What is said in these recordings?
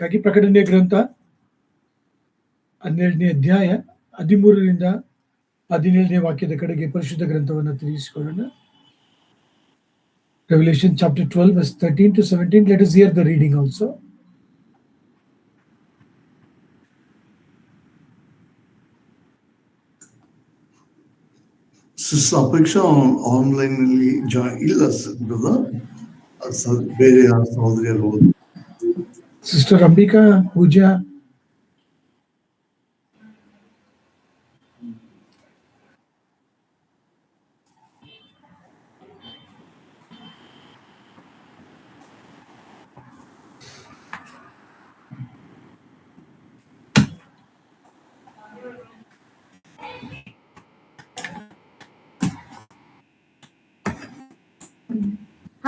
ಹಾಗಾಗಿ ಪ್ರಕಟಣೆ ಗ್ರಂಥ 12ನೇ ಅಧ್ಯಾಯ 13ರಿಂದ 17ನೇ ವಾಕ್ಯದ ಕಡೆಗೆ ಪರಿಶುದ್ಧ ಗ್ರಂಥವನ್ನು ತಿಳಿಸಿಕೊಳ್ಳೋಣ. Revelation chapter 12 verse 13 to 17. Let us hear the reading also. Sister Apeksha online join ಇಲ್ಲ brother. ಬೇರೆ ಯಾರು ಸಹೋದರಿಯರು ಓದಿ. ಸಿಸ್ಟರ್ ಅಂಬಿಕಾ ಪೂಜಾ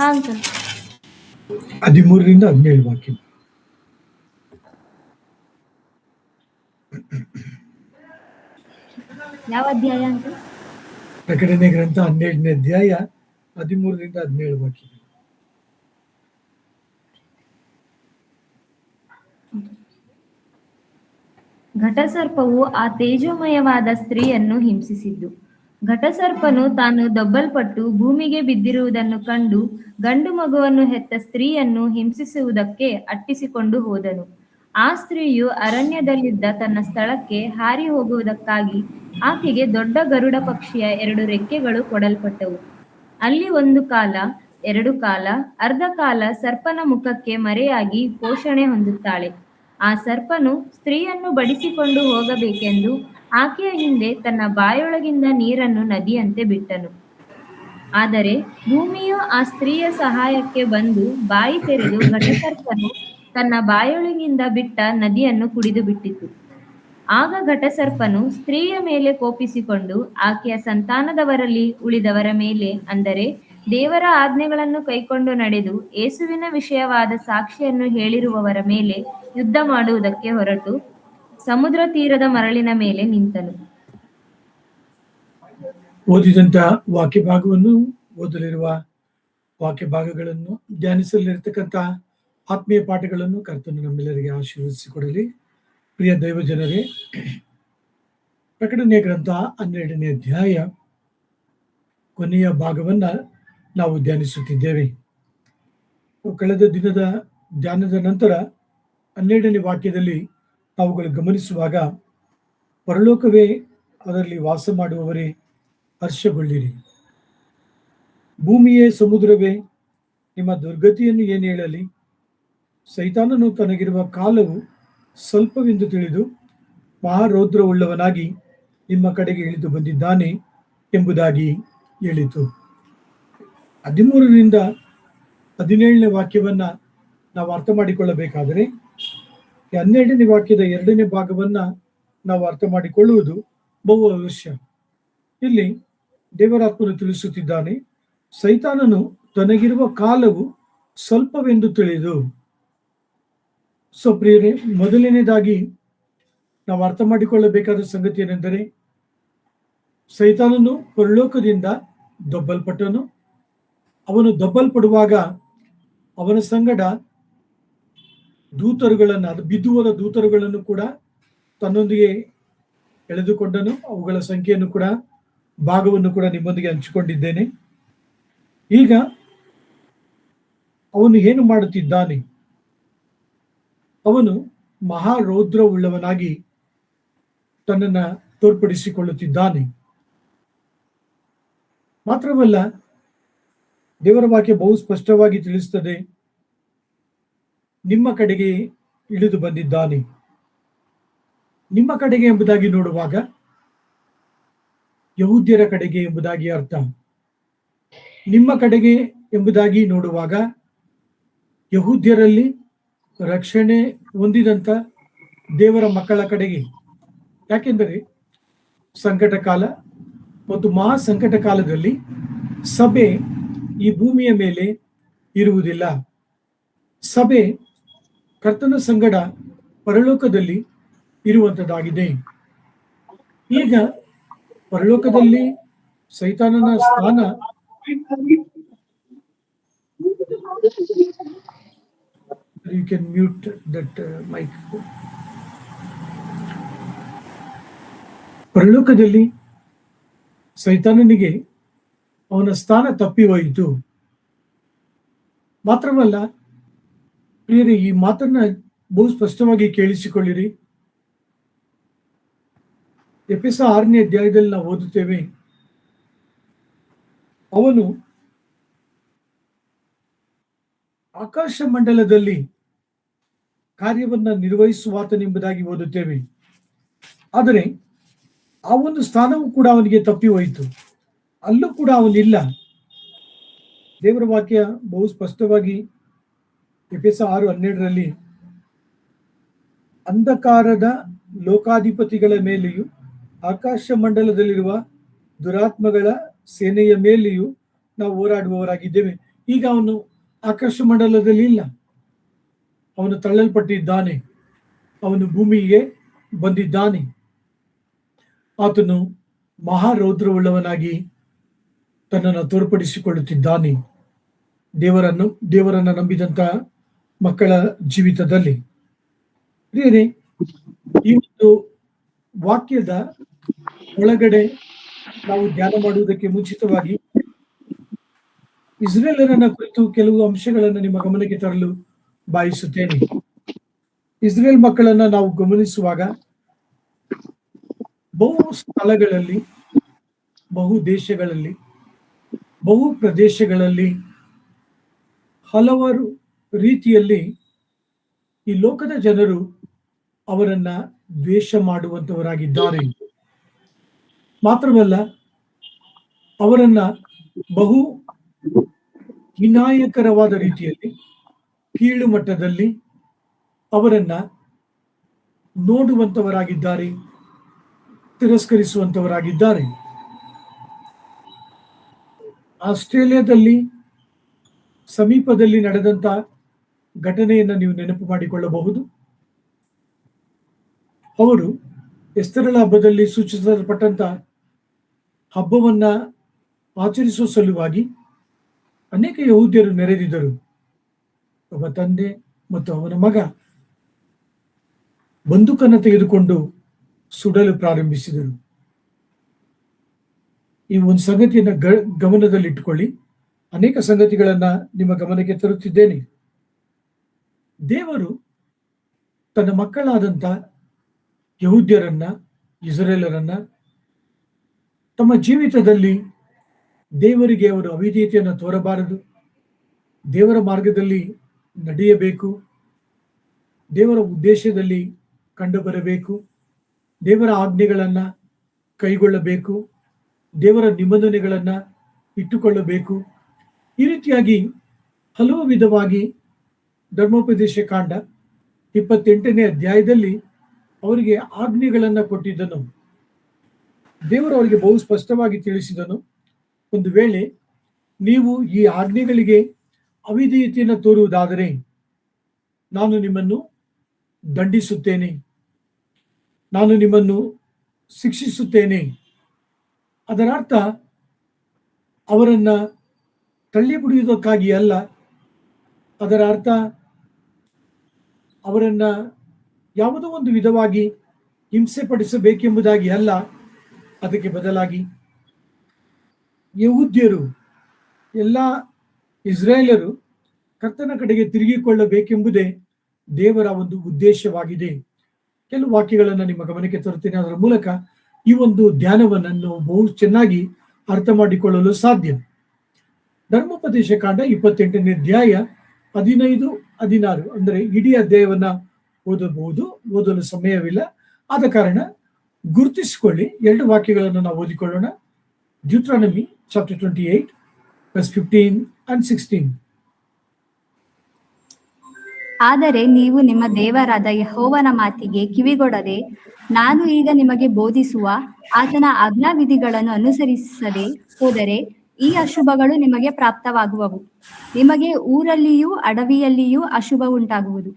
ಅಂಕಲ್ 13ರಿಂದ 17 ವಾಕ್ಯ. ಯಾವ ಅಧ್ಯಾಯ ಅಂತ? ಪ್ರಕಟಣೆ ಗ್ರಂಥ 12ನೇ ಅಧ್ಯಾಯ 13ರಿಂದ 17 ವಾಕ್ಯ. ಘಟಸರ್ಪವು ಆ ತೇಜೋಮಯವಾದ ಸ್ತ್ರೀಯನ್ನು ಹಿಂಸಿಸಿದ್ದು. ಘಟಸರ್ಪನು ತಾನು ದೊಬ್ಬಲ್ಪಟ್ಟು ಭೂಮಿಗೆ ಬಿದ್ದಿರುವುದನ್ನು ಕಂಡು ಗಂಡು ಮಗುವನ್ನು ಹೆತ್ತ ಸ್ತ್ರೀಯನ್ನು ಹಿಂಸಿಸುವುದಕ್ಕೆ ಅಟ್ಟಿಸಿಕೊಂಡು ಹೋದನು. ಆ ಸ್ತ್ರೀಯು ಅರಣ್ಯದಲ್ಲಿದ್ದ ತನ್ನ ಸ್ಥಳಕ್ಕೆ ಹಾರಿ ಹೋಗುವುದಕ್ಕಾಗಿ ಆಕೆಗೆ ದೊಡ್ಡ ಗರುಡ ಪಕ್ಷಿಯ 2 ರೆಕ್ಕೆಗಳು ಕೊಡಲ್ಪಟ್ಟವು. ಅಲ್ಲಿ 1 ಕಾಲ 2 ಕಾಲ ಅರ್ಧ ಕಾಲ ಸರ್ಪನ ಮುಖಕ್ಕೆ ಮರೆಯಾಗಿ ಪೋಷಣೆ ಹೊಂದುತ್ತಾಳೆ. ಆ ಸರ್ಪನು ಸ್ತ್ರೀಯನ್ನು ಬಡಿಸಿಕೊಂಡು ಹೋಗಬೇಕೆಂದು ಆಕೆಯ ಹಿಂದೆ ತನ್ನ ಬಾಯೊಳಗಿಂದ ನೀರನ್ನು ನದಿಯಂತೆ ಬಿಟ್ಟನು. ಆದರೆ ಭೂಮಿಯು ಆ ಸ್ತ್ರೀಯ ಸಹಾಯಕ್ಕೆ ಬಂದು ಬಾಯಿ ತೆರೆದು ಘಟಸರ್ಪನು ತನ್ನ ಬಾಯೊಳಗಿಂದ ಬಿಟ್ಟ ನದಿಯನ್ನು ಕುಡಿದು ಬಿಟ್ಟಿತು. ಆಗ ಘಟಸರ್ಪನು ಸ್ತ್ರೀಯ ಮೇಲೆ ಕೋಪಿಸಿಕೊಂಡು ಆಕೆಯ ಸಂತಾನದವರಲ್ಲಿ ಉಳಿದವರ ಮೇಲೆ, ಅಂದರೆ ದೇವರ ಆಜ್ಞೆಗಳನ್ನು ಕೈಕೊಂಡು ನಡೆದು ಯೇಸುವಿನ ವಿಷಯವಾದ ಸಾಕ್ಷಿಯನ್ನು ಹೇಳಿರುವವರ ಮೇಲೆ ಯುದ್ಧ ಮಾಡುವುದಕ್ಕೆ ಹೊರಟು ಸಮುದ್ರ ತೀರದ ಮರಳಿನ ಮೇಲೆ ನಿಂತನು. ಓದಿದಂತ ವಾಕ್ಯ ಭಾಗವನ್ನು, ಓದಲಿರುವ ವಾಕ್ಯ ಭಾಗಗಳನ್ನು, ಧ್ಯಾನಿಸಲಿರ್ತಕ್ಕಂಥ ಆತ್ಮೀಯ ಪಾಠಗಳನ್ನು ಕರ್ತನು ನಮ್ಮೆಲ್ಲರಿಗೆ ಆಶೀರ್ವದಿಸಿಕೊಡಲಿ. ಪ್ರಿಯ ದೈವ ಜನರೇ, ಪ್ರಕಟಣೆ ಗ್ರಂಥ 12ನೇ ಅಧ್ಯಾಯ ಕೊನೆಯ ಭಾಗವನ್ನ ನಾವು ಧ್ಯಾನಿಸುತ್ತಿದ್ದೇವೆ. ಕಳೆದ ದಿನದ ಧ್ಯಾನದ ನಂತರ 12ನೇ ವಾಕ್ಯದಲ್ಲಿ ನಾವುಗಳು ಗಮನಿಸುವಾಗ, ಪರಲೋಕವೇ ಅದರಲ್ಲಿ ವಾಸ ಮಾಡುವವರೇ ಹರ್ಷಗೊಳ್ಳಿರಿ, ಭೂಮಿಯೇ ಸಮುದ್ರವೇ ನಿಮ್ಮ ದುರ್ಗತಿಯನ್ನು ಏನು ಹೇಳಲಿ, ಸೈತಾನನು ತನಗಿರುವ ಕಾಲವು ಸ್ವಲ್ಪವೆಂದು ತಿಳಿದು ಮಹಾರೌದ್ರವುಳ್ಳವನಾಗಿ ನಿಮ್ಮ ಕಡೆಗೆ ಇಳಿದು ಬಂದಿದ್ದಾನೆ ಎಂಬುದಾಗಿ ಹೇಳಿತು. 13ರಿಂದ 17ನೇ ವಾಕ್ಯವನ್ನ ನಾವು ಅರ್ಥ ಮಾಡಿಕೊಳ್ಳಬೇಕಾದರೆ 12ನೇ ವಾಕ್ಯದ 2ನೇ ಭಾಗವನ್ನ ನಾವು ಅರ್ಥ ಮಾಡಿಕೊಳ್ಳುವುದು ಬಹು ಅವಶ್ಯ. ಇಲ್ಲಿ ದೇವರಾತ್ಮನು ತಿಳಿಸುತ್ತಿದ್ದಾನೆ, ಸೈತಾನನು ತನಗಿರುವ ಕಾಲವು ಸ್ವಲ್ಪವೆಂದು ತಿಳಿದು. ಸೊ ಪ್ರಿಯರೇ, ಮೊದಲನೇದಾಗಿ ನಾವು ಅರ್ಥ ಮಾಡಿಕೊಳ್ಳಬೇಕಾದ ಸಂಗತಿ ಏನೆಂದರೆ, ಸೈತಾನನು ಪರಲೋಕದಿಂದ ದೊಬ್ಬಲ್ಪಟ್ಟನು. ಅವನು ದೊಬ್ಬಲ್ಪಡುವಾಗ ಅವನ ಸಂಗಡ ದೂತರುಗಳನ್ನು, ಅದು ಬಿದ್ದು ಹೋದ ದೂತರುಗಳನ್ನು ಕೂಡ ತನ್ನೊಂದಿಗೆ ಎಳೆದುಕೊಂಡನು. ಅವುಗಳ ಸಂಖ್ಯೆಯನ್ನು ಕೂಡ, ಭಾಗವನ್ನು ಕೂಡ ನಿಮ್ಮೊಂದಿಗೆ ಹಂಚಿಕೊಂಡಿದ್ದೇನೆ. ಈಗ ಅವನು ಏನು ಮಾಡುತ್ತಿದ್ದಾನೆ? ಅವನು ಮಹಾರೌದ್ರವುಳ್ಳವನಾಗಿ ತನ್ನನ್ನ ತೋರ್ಪಡಿಸಿಕೊಳ್ಳುತ್ತಿದ್ದಾನೆ. ಮಾತ್ರವಲ್ಲ, ದೇವರ ವಾಕ್ಯ ಬಹು ಸ್ಪಷ್ಟವಾಗಿ ತಿಳಿಸುತ್ತದೆ, ನಿಮ್ಮ ಕಡೆಗೆ ಇಳಿದು ಬಂದಿದ್ದಾನೆ. ನಿಮ್ಮ ಕಡೆಗೆ ಎಂಬುದಾಗಿ ನೋಡುವಾಗ ಯಹೂದ್ಯರ ಕಡೆಗೆ ಎಂಬುದಾಗಿ ಅರ್ಥ. ನಿಮ್ಮ ಕಡೆಗೆ ಎಂಬುದಾಗಿ ನೋಡುವಾಗ ಯಹೂದ್ಯರಲ್ಲಿ ರಕ್ಷಣೆ ಹೊಂದಿದಂತ ದೇವರ ಮಕ್ಕಳ ಕಡೆಗೆ. ಯಾಕೆಂದರೆ ಸಂಕಟ ಕಾಲ ಮತ್ತು ಮಹಾ ಸಂಕಟ ಕಾಲದಲ್ಲಿ ಸಭೆ ಈ ಭೂಮಿಯ ಮೇಲೆ ಇರುವುದಿಲ್ಲ. ಸಭೆ ಕರ್ತನ ಸಂಗಡ ಪರಲೋಕದಲ್ಲಿ ಇರುವಂತದ್ದಾಗಿದೆ. ಈಗ ಪರಲೋಕದಲ್ಲಿ ಸೈತಾನನ ಸ್ಥಾನ You can mute that mic. ಪರಲೋಕದಲ್ಲಿ ಸೈತಾನನಿಗೆ ಅವನ ಸ್ಥಾನ ತಪ್ಪಿ ಹೋಯಿತು. ಮಾತ್ರವಲ್ಲ ಪ್ರಿಯರೇ, ಈ ಮಾತನ್ನ ಬಹು ಸ್ಪಷ್ಟವಾಗಿ ಕೇಳಿಸಿಕೊಳ್ಳಿರಿ. ಎಫೆಸ 6ನೇ ಅಧ್ಯಾಯದಲ್ಲಿ ನಾವು ಓದುತ್ತೇವೆ, ಅವನು ಆಕಾಶ ಮಂಡಲದಲ್ಲಿ ಕಾರ್ಯವನ್ನ ನಿರ್ವಹಿಸುವಾತನೆಂಬುದಾಗಿ ಓದುತ್ತೇವೆ. ಆದರೆ ಆ ಒಂದು ಸ್ಥಾನವೂ ಕೂಡ ಅವನಿಗೆ ತಪ್ಪಿ ಹೋಯಿತು. ಅಲ್ಲೂ ಕೂಡ ಅವನಿಲ್ಲ. ದೇವರ ವಾಕ್ಯ ಬಹು ಸ್ಪಷ್ಟವಾಗಿ ಎಫೆಸ 6:12 ಅಂಧಕಾರದ ಲೋಕಾಧಿಪತಿಗಳ ಮೇಲೆಯೂ ಆಕಾಶ ಮಂಡಲದಲ್ಲಿರುವ ದುರಾತ್ಮಗಳ ಸೇನೆಯ ಮೇಲೆಯೂ ನಾವು ಹೋರಾಡುವವರಾಗಿದ್ದೇವೆ. ಈಗ ಅವನು ಆಕಾಶ ಮಂಡಲದಲ್ಲಿ ಇಲ್ಲ, ಅವನು ತಳ್ಳಲ್ಪಟ್ಟಿದ್ದಾನೆ, ಅವನು ಭೂಮಿಗೆ ಬಂದಿದ್ದಾನೆ. ಆತನು ಮಹಾರೌದ್ರವುಳ್ಳವನಾಗಿ ತನ್ನನ್ನು ತೋರ್ಪಡಿಸಿಕೊಳ್ಳುತ್ತಿದ್ದಾನೆ ದೇವರನ್ನ ನಂಬಿದಂತ ಮಕ್ಕಳ ಜೀವಿತದಲ್ಲಿ. ಪ್ರಿಯರೇ, ಈ ಒಂದು ವಾಕ್ಯದ ಒಳಗಡೆ ನಾವು ಧ್ಯಾನ ಮಾಡುವುದಕ್ಕೆ ಮುಂಚಿತವಾಗಿ ಇಸ್ರೇಲರನ್ನ ಕುರಿತು ಕೆಲವು ಅಂಶಗಳನ್ನು ನಿಮ್ಮ ಗಮನಕ್ಕೆ ತರಲು ಬಯಸುತ್ತೇನೆ. ಇಸ್ರೇಲ್ ಮಕ್ಕಳನ್ನ ನಾವು ಗಮನಿಸುವಾಗ ಬಹು ಸ್ಥಳಗಳಲ್ಲಿ, ಬಹು ದೇಶಗಳಲ್ಲಿ, ಬಹು ಪ್ರದೇಶಗಳಲ್ಲಿ ಹಲವಾರು ರೀತಿಯಲ್ಲಿ ಈ ಲೋಕದ ಜನರು ಅವರನ್ನ ದ್ವೇಷ ಮಾಡುವಂತವರಾಗಿದ್ದಾರೆ. ಮಾತ್ರವಲ್ಲ, ಅವರನ್ನ ಬಹು ವಿನಾಯಕರವಾದ ರೀತಿಯಲ್ಲಿ, ಕೀಳು ಮಟ್ಟದಲ್ಲಿ ಅವರನ್ನ ನೋಡುವಂತವರಾಗಿದ್ದಾರೆ, ತಿರಸ್ಕರಿಸುವಂತವರಾಗಿದ್ದಾರೆ. ಆಸ್ಟ್ರೇಲಿಯಾದಲ್ಲಿ ಸಮೀಪದಲ್ಲಿ ನಡೆದಂತ ಘಟನೆಯನ್ನ ನೀವು ನೆನಪು ಮಾಡಿಕೊಳ್ಳಬಹುದು. ಅವರು ಎಸ್ತರಳ ಹಬ್ಬದಲ್ಲಿ ಸೂಚಿಸಲ್ಪಟ್ಟಂತ ಹಬ್ಬವನ್ನ ಆಚರಿಸುವ ಸಲುವಾಗಿ ಅನೇಕ ಯಹೂದ್ಯರು ನೆರೆದಿದ್ದರು. ಒಬ್ಬ ತಂದೆ ಮತ್ತು ಅವನ ಮಗ ಬಂದೂಕನ್ನು ತೆಗೆದುಕೊಂಡು ಸುಡಲು ಪ್ರಾರಂಭಿಸಿದರು. ಈ ಒಂದು ಸಂಗತಿಯನ್ನ ಗಮನದಲ್ಲಿಟ್ಟುಕೊಳ್ಳಿ. ಅನೇಕ ಸಂಗತಿಗಳನ್ನ ನಿಮ್ಮ ಗಮನಕ್ಕೆ ತರುತ್ತಿದ್ದೇನೆ. ದೇವರು ತನ್ನ ಮಕ್ಕಳಾದಂತ ಯಹೂದ್ಯರನ್ನ, ಇಸ್ರೇಲರನ್ನ ತಮ್ಮ ಜೀವಿತದಲ್ಲಿ ದೇವರಿಗೆ ಅವರು ಅವಿಧೇಯತೆಯನ್ನು ತೋರಬಾರದು, ದೇವರ ಮಾರ್ಗದಲ್ಲಿ ನಡೆಯಬೇಕು, ದೇವರ ಉದ್ದೇಶದಲ್ಲಿ ಕಂಡುಬರಬೇಕು, ದೇವರ ಆಜ್ಞೆಗಳನ್ನ ಕೈಗೊಳ್ಳಬೇಕು, ದೇವರ ನಿಬಂಧನೆಗಳನ್ನ ಇಟ್ಟುಕೊಳ್ಳಬೇಕು. ಈ ರೀತಿಯಾಗಿ ಹಲವು ವಿಧವಾಗಿ ಧರ್ಮೋಪದೇಶ ಕಾಂಡ 28ನೇ ಅಧ್ಯಾಯದಲ್ಲಿ ಅವರಿಗೆ ಆಜ್ಞೆಗಳನ್ನ ಕೊಟ್ಟಿದ್ದನು. ದೇವರು ಅವರಿಗೆ ಬಹು ಸ್ಪಷ್ಟವಾಗಿ ತಿಳಿಸಿದನು, ಒಂದು ವೇಳೆ ನೀವು ಈ ಆಜ್ಞೆಗಳಿಗೆ ಅವಿಧೇಯತೆಯನ್ನು ತೋರುವುದಾದರೆ ನಾನು ನಿಮ್ಮನ್ನು ದಂಡಿಸುತ್ತೇನೆ, ನಾನು ನಿಮ್ಮನ್ನು ಶಿಕ್ಷಿಸುತ್ತೇನೆ. ಅದರ ಅರ್ಥ ಅವರನ್ನ ತಳ್ಳಿ ಬಿಡುವುದಕ್ಕಾಗಿ ಅಲ್ಲ, ಅದರ ಅರ್ಥ ಅವರನ್ನ ಯಾವುದೋ ಒಂದು ವಿಧವಾಗಿ ಹಿಂಸೆ ಪಡಿಸಬೇಕೆಂಬುದಾಗಿ ಅಲ್ಲ. ಅದಕ್ಕೆ ಬದಲಾಗಿ ಯಹೂದ್ಯರು, ಎಲ್ಲ ಇಸ್ರಾಯೇಲರು ಕರ್ತನ ಕಡೆಗೆ ತಿರುಗಿಕೊಳ್ಳಬೇಕೆಂಬುದೇ ದೇವರ ಒಂದು ಉದ್ದೇಶವಾಗಿದೆ. ಕೆಲವು ವಾಕ್ಯಗಳನ್ನು ನಿಮ್ಮ ಗಮನಕ್ಕೆ ತರುತ್ತೇನೆ. ಅದರ ಮೂಲಕ ಈ ಒಂದು ಧ್ಯಾನವನ್ನು ಬಹು ಚೆನ್ನಾಗಿ ಅರ್ಥ ಮಾಡಿಕೊಳ್ಳಲು ಸಾಧ್ಯ. ಧರ್ಮೋಪದೇಶ ಕಾಂಡ 28ನೇ ಅಧ್ಯಾಯ 15-16 ಅಂದರೆ ಇಡೀ ಅಧ್ಯಾಯವನ್ನ ಓದಬಹುದು, ಓದಲು ಸಮಯವಿಲ್ಲ. ಆದ ಕಾರಣ ಗುರುತಿಸಿಕೊಳ್ಳಿ. 2 ವಾಕ್ಯಗಳನ್ನು ನಾವು ಓದಿಕೊಳ್ಳೋಣ. Deuteronomy chapter 28 verse 15 and 16. ಆದರೆ ನೀವು ನಿಮ್ಮ ದೇವರಾದ ಯೆಹೋವನ ಮಾತಿಗೆ ಕಿವಿಗೊಡದೆ, ನಾನು ಈಗ ನಿಮಗೆ ಬೋಧಿಸುವ ಆತನ ಆಜ್ಞಾವಿಧಿಗಳನ್ನು ಅನುಸರಿಸದೆ ಹೋದರೆ ಈ ಅಶುಭಗಳು ನಿಮಗೆ ಪ್ರಾಪ್ತವಾಗುವವು. ನಿಮಗೆ ಊರಲ್ಲಿಯೂ ಅಡವಿಯಲ್ಲಿಯೂ ಅಶುಭ ಉಂಟಾಗುವುದು.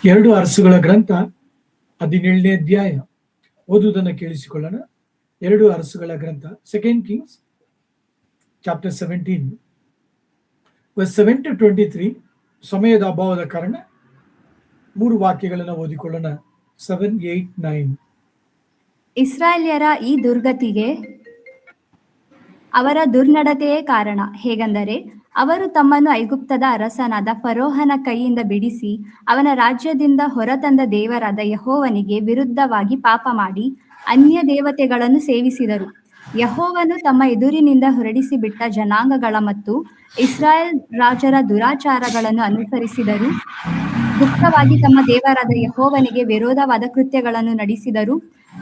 2 ಅರಸುಗಳ ಗ್ರಂಥ 17ನೇ ಅಧ್ಯಾಯ ಓದುವುದನ್ನು ಕೇಳಿಸಿಕೊಳ್ಳೋಣ. 2 ಅರಸುಗಳ ಗ್ರಂಥ, 2 Kings ಚಾಪ್ಟರ್ 17 verse 7 to 23, ಸಮಯದ ಅಭಾವದ ಕಾರಣ 3 ವಾಕ್ಯಗಳನ್ನು ಓದಿಕೊಳ್ಳೋಣ. 7, 8, 9. ಇಸ್ರಾಯೇಲ್ಯರ ಈ ದುರ್ಗತಿಗೆ ಅವರ ದುರ್ನಡತೆಯೇ ಕಾರಣ. ಹೇಗೆಂದರೆ, ಅವರು ತಮ್ಮನ್ನು ಐಗುಪ್ತದ ಅರಸನಾದ ಫರೋಹನ ಕೈಯಿಂದ ಬಿಡಿಸಿ ಅವನ ರಾಜ್ಯದಿಂದ ಹೊರತಂದ ದೇವರಾದ ಯೆಹೋವನಿಗೆ ವಿರುದ್ಧವಾಗಿ ಪಾಪ ಮಾಡಿ ಅನ್ಯ ದೇವತೆಗಳನ್ನು ಸೇವಿಸಿದರು. ಯೆಹೋವನು ತಮ್ಮ ಎದುರಿನಿಂದ ಹೊರಡಿಸಿ ಬಿಟ್ಟ ಜನಾಂಗಗಳ ಮತ್ತು ಇಸ್ರಾಯೇಲ್ ರಾಜರ ದುರಾಚಾರಗಳನ್ನು ಅನುಸರಿಸಿದರು. ಗುಪ್ತವಾಗಿ ತಮ್ಮ ದೇವರಾದ ಯೆಹೋವನಿಗೆ ವಿರೋಧವಾದ ಕೃತ್ಯಗಳನ್ನು ನಡೆಸಿದರು.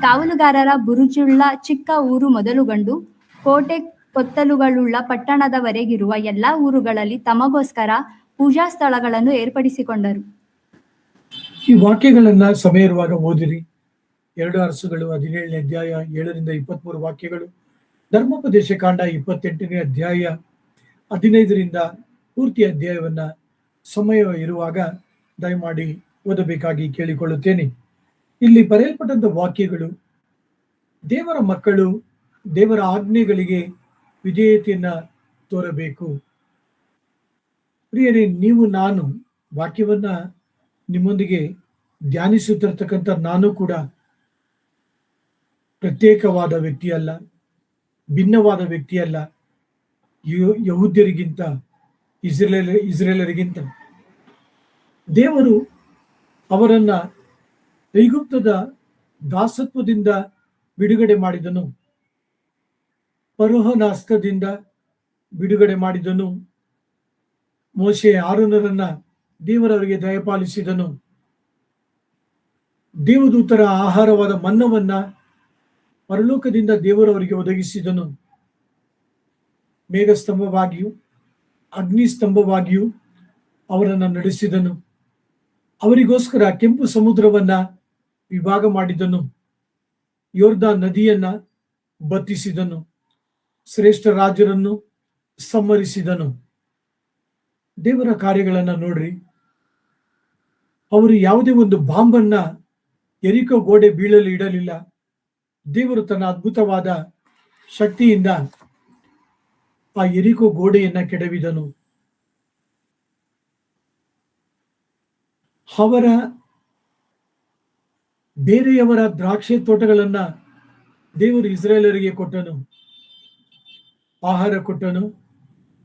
ಕಾವಲುಗಾರರ ಬುರುಜುಳ್ಳ ಚಿಕ್ಕ ಊರು ಮೊದಲುಗೊಂಡು ಕೋಟೆ ಕೊತ್ತಲುಗಳುಳ್ಳ ಪಟ್ಟಣದವರೆಗಿರುವ ಎಲ್ಲಾ ಊರುಗಳಲ್ಲಿ ತಮಗೋಸ್ಕರ ಪೂಜಾ ಸ್ಥಳಗಳನ್ನು ಏರ್ಪಡಿಸಿಕೊಂಡರು. ಈ ವಾಕ್ಯಗಳನ್ನ ಸಮಯ ಇರುವಾಗ ಓದಿರಿ. 2 ಅರಸುಗಳು 17ನೇ ಅಧ್ಯಾಯ 7ರಿಂದ 23 ವಾಕ್ಯಗಳು, ಧರ್ಮೋಪದೇಶ ಕಾಂಡ 28ನೇ ಅಧ್ಯಾಯ 15ರಿಂದ ಪೂರ್ತಿ ಅಧ್ಯಾಯವನ್ನ ಸಮಯ ಇರುವಾಗ ದಯಮಾಡಿ ಓದಬೇಕಾಗಿ ಕೇಳಿಕೊಳ್ಳುತ್ತೇನೆ. ಇಲ್ಲಿ ಬರೆಯಲ್ಪಟ್ಟಂತ ವಾಕ್ಯಗಳು ದೇವರ ಮಕ್ಕಳು ದೇವರ ಆಜ್ಞೆಗಳಿಗೆ ವಿಧೇಯತೆಯನ್ನ ತೋರಬೇಕು. ಪ್ರಿಯರೇ, ನೀವು ನಾನು ವಾಕ್ಯವನ್ನ ನಿಮ್ಮೊಂದಿಗೆ ಧ್ಯಾನಿಸುತ್ತಿರತಕ್ಕಂಥ ನಾನು ಕೂಡ ಪ್ರತ್ಯೇಕವಾದ ವ್ಯಕ್ತಿಯಲ್ಲ, ಭಿನ್ನವಾದ ವ್ಯಕ್ತಿಯಲ್ಲ. ಯಹೂದ್ಯರಿಗಿಂತ ಇಸ್ರೇಲರಿಗಿಂತ ದೇವರು ಅವರನ್ನ ಐಗುಪ್ತದ ದಾಸತ್ವದಿಂದ ಬಿಡುಗಡೆ ಮಾಡಿದನು, ಫರೋಹನ ಹಸ್ತದಿಂದ ಬಿಡುಗಡೆ ಮಾಡಿದನು. ಮೋಶೆ ಆರೋನರನ್ನ ದೇವರವರಿಗೆ ದಯಪಾಲಿಸಿದನು. ದೇವದೂತರ ಆಹಾರವಾದ ಮನ್ನವನ್ನ ಪರಲೋಕದಿಂದ ದೇವರವರಿಗೆ ಒದಗಿಸಿದನು. ಮೇಘಸ್ತಂಭವಾಗಿಯೂ ಅಗ್ನಿಸ್ತಂಭವಾಗಿಯೂ ಅವರನ್ನ ನಡೆಸಿದನು. ಅವರಿಗೋಸ್ಕರ ಕೆಂಪು ಸಮುದ್ರವನ್ನ ವಿಭಾಗ ಮಾಡಿದನು. ಯೋರ್ದಾನ್ ನದಿಯನ್ನ ಬತ್ತಿಸಿದನು. ಶ್ರೇಷ್ಠ ರಾಜರನ್ನು ಸಂಹರಿಸಿದನು. ದೇವರ ಕಾರ್ಯಗಳನ್ನ ನೋಡ್ರಿ. ಅವರು ಯಾವುದೇ ಒಂದು ಬಾಂಬನ್ನ ಯೆರಿಕೋ ಗೋಡೆ ಬೀಳಲು ಇಡಲಿಲ್ಲ. ದೇವರು ತನ್ನ ಅದ್ಭುತವಾದ ಶಕ್ತಿಯಿಂದ ಆ ಯೆರಿಕೋ ಗೋಡೆಯನ್ನ ಕೆಡವಿದನು. ಅವರ ಬೇರೆಯವರ ದ್ರಾಕ್ಷಿ ತೋಟಗಳನ್ನ ದೇವರು ಇಸ್ರಾಯೇಲರಿಗೆ ಕೊಟ್ಟನು. ಆಹಾರ ಕೊಟ್ಟನು,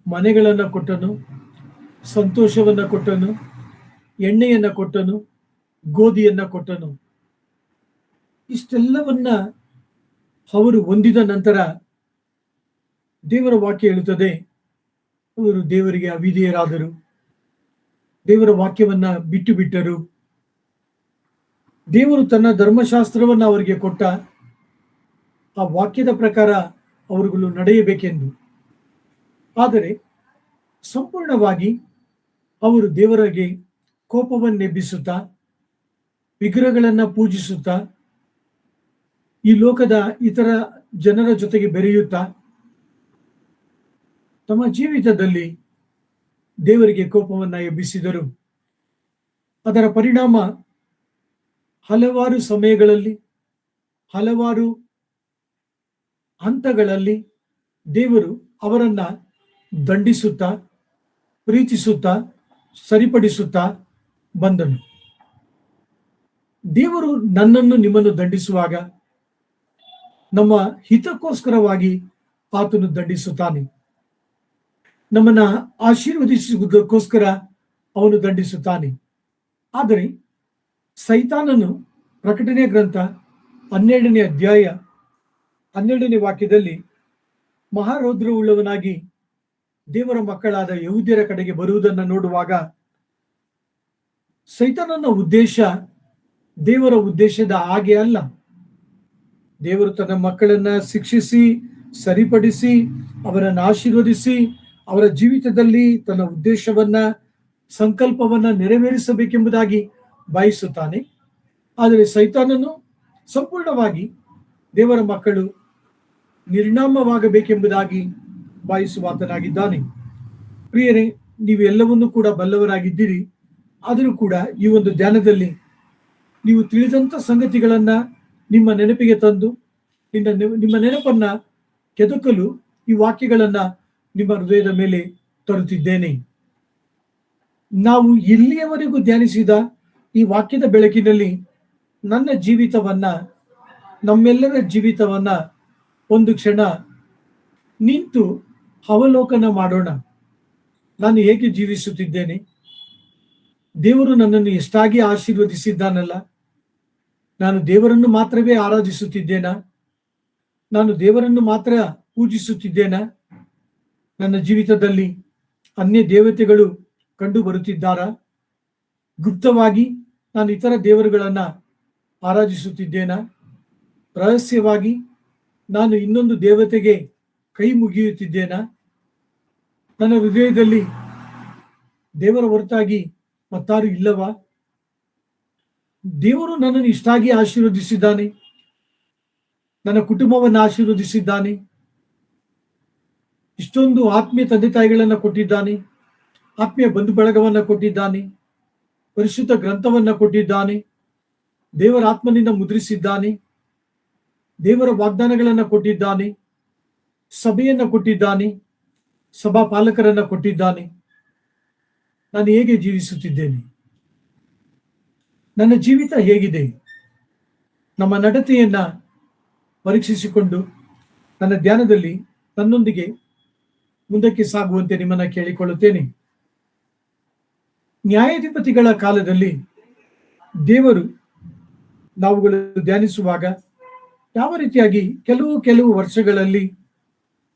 ಮನೆಗಳನ್ನ ಕೊಟ್ಟನು, ಸಂತೋಷವನ್ನ ಕೊಟ್ಟನು, ಎಣ್ಣೆಯನ್ನ ಕೊಟ್ಟನು, ಗೋಧಿಯನ್ನ ಕೊಟ್ಟನು. ಇಷ್ಟೆಲ್ಲವನ್ನ ಅವರು ಹೊಂದಿದ ನಂತರ ದೇವರ ವಾಕ್ಯ ಹೇಳುತ್ತದೆ, ಅವರು ದೇವರಿಗೆ ಅವಿಧೇಯರಾದರು, ದೇವರ ವಾಕ್ಯವನ್ನ ಬಿಟ್ಟು ಬಿಟ್ಟರು. ದೇವರು ತನ್ನ ಧರ್ಮಶಾಸ್ತ್ರವನ್ನ ಅವರಿಗೆ ಕೊಟ್ಟ, ಆ ವಾಕ್ಯದ ಪ್ರಕಾರ ಅವರುಗಳು ನಡೆಯಬೇಕೆಂದು. ಆದರೆ ಸಂಪೂರ್ಣವಾಗಿ ಅವರು ದೇವರಿಗೆ ಕೋಪವನ್ನೆಬ್ಬಿಸುತ್ತಾ, ವಿಗ್ರಹಗಳನ್ನ ಪೂಜಿಸುತ್ತಾ, ಈ ಲೋಕದ ಇತರ ಜನರ ಜೊತೆಗೆ ಬೆರೆಯುತ್ತಾ ತಮ್ಮ ಜೀವಿತದಲ್ಲಿ ದೇವರಿಗೆ ಕೋಪವನ್ನ ಎಬ್ಬಿಸಿದರು. ಅದರ ಪರಿಣಾಮ ಹಲವಾರು ಸಮಯಗಳಲ್ಲಿ, ಹಲವಾರು ಹಂತಗಳಲ್ಲಿ ದೇವರು ಅವರನ್ನ ದಂಡಿಸುತ್ತಾ, ಪ್ರೀತಿಸುತ್ತಾ, ಸರಿಪಡಿಸುತ್ತಾ ಬಂದನು. ದೇವರು ನನ್ನನ್ನು ನಿಮ್ಮನ್ನು ದಂಡಿಸುವಾಗ ನಮ್ಮ ಹಿತಕ್ಕೋಸ್ಕರವಾಗಿ ಆತನು ದಂಡಿಸುತ್ತಾನೆ. ನಮ್ಮನ್ನ ಆಶೀರ್ವದಿಸುವುದಕ್ಕೋಸ್ಕರ ಅವನು ದಂಡಿಸುತ್ತಾನೆ. ಆದರೆ ಸೈತಾನನು ಪ್ರಕಟಣೆ ಗ್ರಂಥ 12ನೇ ಅಧ್ಯಾಯ 12ನೇ ವಾಕ್ಯದಲ್ಲಿ ಮಹಾರೌದ್ರವುಳ್ಳವನಾಗಿ ದೇವರ ಮಕ್ಕಳಾದ ಯಹೂದ್ಯರ ಕಡೆಗೆ ಬರುವುದನ್ನು ನೋಡುವಾಗ ಸೈತಾನನ ಉದ್ದೇಶ ದೇವರ ಉದ್ದೇಶದ ಹಾಗೆ ಅಲ್ಲ. ದೇವರು ತನ್ನ ಮಕ್ಕಳನ್ನ ಶಿಕ್ಷಿಸಿ, ಸರಿಪಡಿಸಿ, ಅವರನ್ನು ಆಶೀರ್ವದಿಸಿ, ಅವರ ಜೀವಿತದಲ್ಲಿ ತನ್ನ ಉದ್ದೇಶವನ್ನ, ಸಂಕಲ್ಪವನ್ನ ನೆರವೇರಿಸಬೇಕೆಂಬುದಾಗಿ ಬಯಸುತ್ತಾನೆ. ಆದರೆ ಸೈತಾನನು ಸಂಪೂರ್ಣವಾಗಿ ದೇವರ ಮಕ್ಕಳು ನಿರ್ನಾಮವಾಗಬೇಕೆಂಬುದಾಗಿ ಬಯಸುವಾತನಾಗಿದ್ದಾನೆ. ಪ್ರಿಯರೇ, ನೀವು ಎಲ್ಲವನ್ನೂ ಕೂಡ ಬಲ್ಲವರಾಗಿದ್ದೀರಿ. ಆದರೂ ಕೂಡ ಈ ಒಂದು ಧ್ಯಾನದಲ್ಲಿ ನೀವು ತಿಳಿದಂತ ಸಂಗತಿಗಳನ್ನ ನಿಮ್ಮ ನೆನಪಿಗೆ ತಂದು ನಿಮ್ಮ ನೆನಪನ್ನ ಕೆದಕಲು ಈ ವಾಕ್ಯಗಳನ್ನ ನಿಮ್ಮ ಹೃದಯದ ಮೇಲೆ ತರುತ್ತಿದ್ದೇನೆ. ನಾವು ಇಲ್ಲಿಯವರೆಗೂ ಧ್ಯಾನಿಸಿದ ಈ ವಾಕ್ಯದ ಬೆಳಕಿನಲ್ಲಿ ನನ್ನ ಜೀವಿತವನ್ನ, ನಮ್ಮೆಲ್ಲರ ಜೀವಿತವನ್ನ ಒಂದು ಕ್ಷಣ ನಿಂತು ಅವಲೋಕನ ಮಾಡೋಣ. ನಾನು ಹೇಗೆ ಜೀವಿಸುತ್ತಿದ್ದೇನೆ? ದೇವರು ನನ್ನನ್ನು ಎಷ್ಟಾಗಿ ಆಶೀರ್ವದಿಸಿದ್ದಾನಲ್ಲ, ನಾನು ದೇವರನ್ನು ಮಾತ್ರವೇ ಆರಾಧಿಸುತ್ತಿದ್ದೇನಾ? ನಾನು ದೇವರನ್ನು ಮಾತ್ರ ಪೂಜಿಸುತ್ತಿದ್ದೇನಾ? ನನ್ನ ಜೀವಿತದಲ್ಲಿ ಅನ್ಯ ದೇವತೆಗಳು ಕಂಡು ಬರುತ್ತಿದ್ದಾರಾ? ಗುಪ್ತವಾಗಿ ನಾನು ಇತರ ದೇವರುಗಳನ್ನ ಆರಾಧಿಸುತ್ತಿದ್ದೇನಾ? ರಹಸ್ಯವಾಗಿ ನಾನು ಇನ್ನೊಂದು ದೇವತೆಗೆ ಕೈ ಮುಗಿಯುತ್ತಿದ್ದೇನಾ? ನನ್ನ ಹೃದಯದಲ್ಲಿ ದೇವರ ಹೊರತಾಗಿ ಮತ್ತಾರು ಇಲ್ಲವಾ? ದೇವರು ನನ್ನನ್ನು ಇಷ್ಟಾಗಿ ಆಶೀರ್ವದಿಸಿದ್ದಾನೆ, ನನ್ನ ಕುಟುಂಬವನ್ನು ಆಶೀರ್ವದಿಸಿದ್ದಾನೆ, ಇಷ್ಟೊಂದು ಆತ್ಮೀಯ ತಂದೆ ತಾಯಿಗಳನ್ನ ಕೊಟ್ಟಿದ್ದಾನೆ, ಆತ್ಮೀಯ ಬಂಧು ಬಳಗವನ್ನ ಕೊಟ್ಟಿದ್ದಾನೆ, ಪರಿಶುದ್ಧ ಗ್ರಂಥವನ್ನ ಕೊಟ್ಟಿದ್ದಾನೆ, ದೇವರ ಆತ್ಮನಿಂದ ಮುದ್ರಿಸಿದ್ದಾನೆ, ದೇವರ ವಾಗ್ದಾನಗಳನ್ನ ಕೊಟ್ಟಿದ್ದಾನೆ, ಸಭೆಯನ್ನ ಕೊಟ್ಟಿದ್ದಾನೆ, ಸಭಾ ಪಾಲಕರನ್ನ ಕೊಟ್ಟಿದ್ದಾನೆ. ನಾನು ಹೇಗೆ ಜೀವಿಸುತ್ತಿದ್ದೇನೆ? ನನ್ನ ಜೀವಿತ ಹೇಗಿದೆ? ನಮ್ಮ ನಡತೆಯನ್ನ ಪರೀಕ್ಷಿಸಿಕೊಂಡು ನನ್ನ ಧ್ಯಾನದಲ್ಲಿ ನನ್ನೊಂದಿಗೆ ಮುಂದಕ್ಕೆ ಸಾಗುವಂತೆ ನಿಮ್ಮನ್ನ ಕೇಳಿಕೊಳ್ಳುತ್ತೇನೆ. ನ್ಯಾಯಾಧಿಪತಿಗಳ ಕಾಲದಲ್ಲಿ ದೇವರು ನಾವುಗಳು ಧ್ಯಾನಿಸುವಾಗ ಯಾವ ರೀತಿಯಾಗಿ ಕೆಲವು ವರ್ಷಗಳಲ್ಲಿ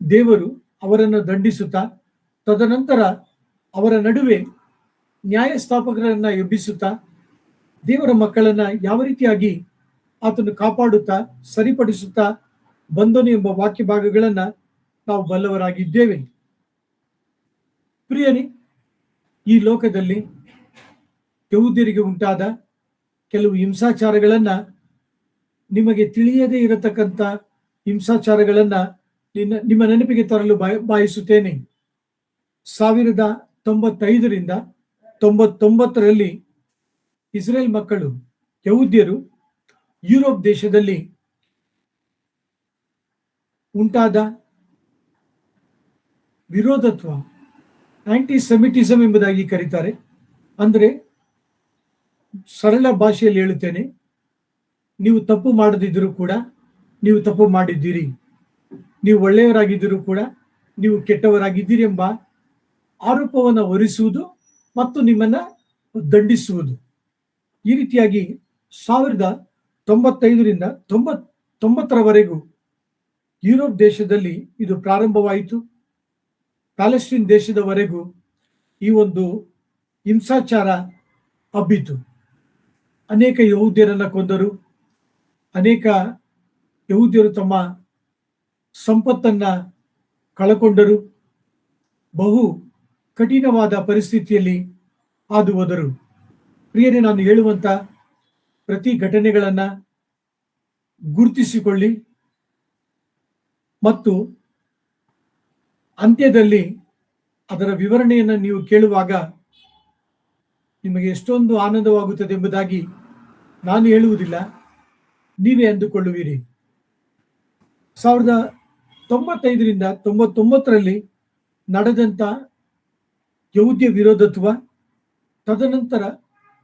ದೇವರು ಅವರನ್ನು ದಂಡಿಸುತ್ತಾ ತದನಂತರ ಅವರ ನಡುವೆ ನ್ಯಾಯಸ್ಥಾಪಕರನ್ನ ಎಬ್ಬಿಸುತ್ತಾ ದೇವರ ಮಕ್ಕಳನ್ನ ಯಾವ ರೀತಿಯಾಗಿ ಆತನು ಕಾಪಾಡುತ್ತಾ ಸರಿಪಡಿಸುತ್ತಾ ಬಂದನು ಎಂಬ ವಾಕ್ಯ ಭಾಗಗಳನ್ನ ನಾವು ಬಲ್ಲವರಾಗಿದ್ದೇವೆ. ಪ್ರಿಯರೇ, ಈ ಲೋಕದಲ್ಲಿ ಯಹೂದ್ಯರಿಗೆ ಉಂಟಾದ ಕೆಲವು ಹಿಂಸಾಚಾರಗಳನ್ನ, ನಿಮಗೆ ತಿಳಿಯದೇ ಇರತಕ್ಕಂಥ ಹಿಂಸಾಚಾರಗಳನ್ನ ನಿಮ್ಮ ನೆನಪಿಗೆ ತರಲು ಬಯಸುತ್ತೇನೆ. 1095ರಿಂದ 99ರಲ್ಲಿ ಇಸ್ರೇಲ್ ಮಕ್ಕಳು, ಯಹೂದ್ಯರು ಯುರೋಪ್ ದೇಶದಲ್ಲಿ ಉಂಟಾದ ವಿರೋಧತ್ವ, ಆಂಟಿಸೆಮಿಟಿಸಮ್ ಎಂಬುದಾಗಿ ಕರೀತಾರೆ. ಅಂದ್ರೆ ಸರಳ ಭಾಷೆಯಲ್ಲಿ ಹೇಳುತ್ತೇನೆ, ನೀವು ತಪ್ಪು ಮಾಡದಿದ್ದರೂ ಕೂಡ ನೀವು ತಪ್ಪು ಮಾಡಿದ್ದೀರಿ, ನೀವು ಒಳ್ಳೆಯವರಾಗಿದ್ದರೂ ಕೂಡ ನೀವು ಕೆಟ್ಟವರಾಗಿದ್ದೀರಿ ಎಂಬ ಆರೋಪವನ್ನು ಹೊರಿಸುವುದು ಮತ್ತು ನಿಮ್ಮನ್ನ ದಂಡಿಸುವುದು. ಈ ರೀತಿಯಾಗಿ 1095ರಿಂದ 99ರವರೆಗೂ ಯುರೋಪ್ ದೇಶದಲ್ಲಿ ಇದು ಪ್ರಾರಂಭವಾಯಿತು. ಪ್ಯಾಲೆಸ್ಟೈನ್ ದೇಶದವರೆಗೂ ಈ ಒಂದು ಹಿಂಸಾಚಾರ ಹಬ್ಬಿತು. ಅನೇಕ ಯಹೂದ್ಯರನ್ನ ಕೊಂದರು, ಅನೇಕ ಯಹೂದ್ಯರು ತಮ್ಮ ಸಂಪತ್ತನ್ನ ಕಳಕೊಂಡರು, ಬಹು ಕಠಿಣವಾದ ಪರಿಸ್ಥಿತಿಯಲ್ಲಿ ಹಾದು ಹೋದರು. ಪ್ರಿಯರೇ, ನಾನು ಹೇಳುವಂತ ಪ್ರತಿ ಘಟನೆಗಳನ್ನ ಗುರುತಿಸಿಕೊಳ್ಳಿ ಮತ್ತು ಅಂತ್ಯದಲ್ಲಿ ಅದರ ವಿವರಣೆಯನ್ನು ನೀವು ಕೇಳುವಾಗ ನಿಮಗೆ ಎಷ್ಟೊಂದು ಆನಂದವಾಗುತ್ತದೆ ಎಂಬುದಾಗಿ ನಾನು ಹೇಳುವುದಿಲ್ಲ, ನೀವೇ ಅಂದುಕೊಳ್ಳುವಿರಿ. 1095ರಿಂದ 99ರಲ್ಲಿ ನಡೆದಂತ ಯಹೂದ್ಯ ವಿರೋಧತ್ವ, ತದನಂತರ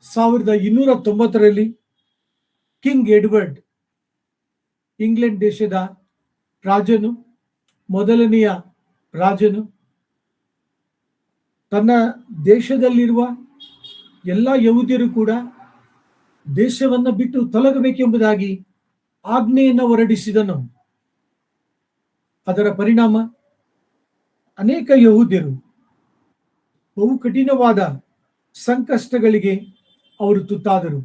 1290ರಲ್ಲಿ ಕಿಂಗ್ ಎಡ್ವರ್ಡ್, ಇಂಗ್ಲೆಂಡ್ ದೇಶದ ರಾಜನು, ಮೊದಲನೆಯ ರಾಜನು, ತನ್ನ ದೇಶದಲ್ಲಿರುವ ಎಲ್ಲ ಯಹೂದ್ಯರು ಕೂಡ ದೇಶವನ್ನು ಬಿಟ್ಟು ತೊಲಗಬೇಕೆಂಬುದಾಗಿ ಆಜ್ಞೆಯನ್ನು ಹೊರಡಿಸಿದನು. ಅದರ ಪರಿಣಾಮ ಅನೇಕ ಯಹೂದ್ಯರು ಬಹು ಕಠಿಣವಾದ ಸಂಕಷ್ಟಗಳಿಗೆ ಅವರು ತುತ್ತಾದರು.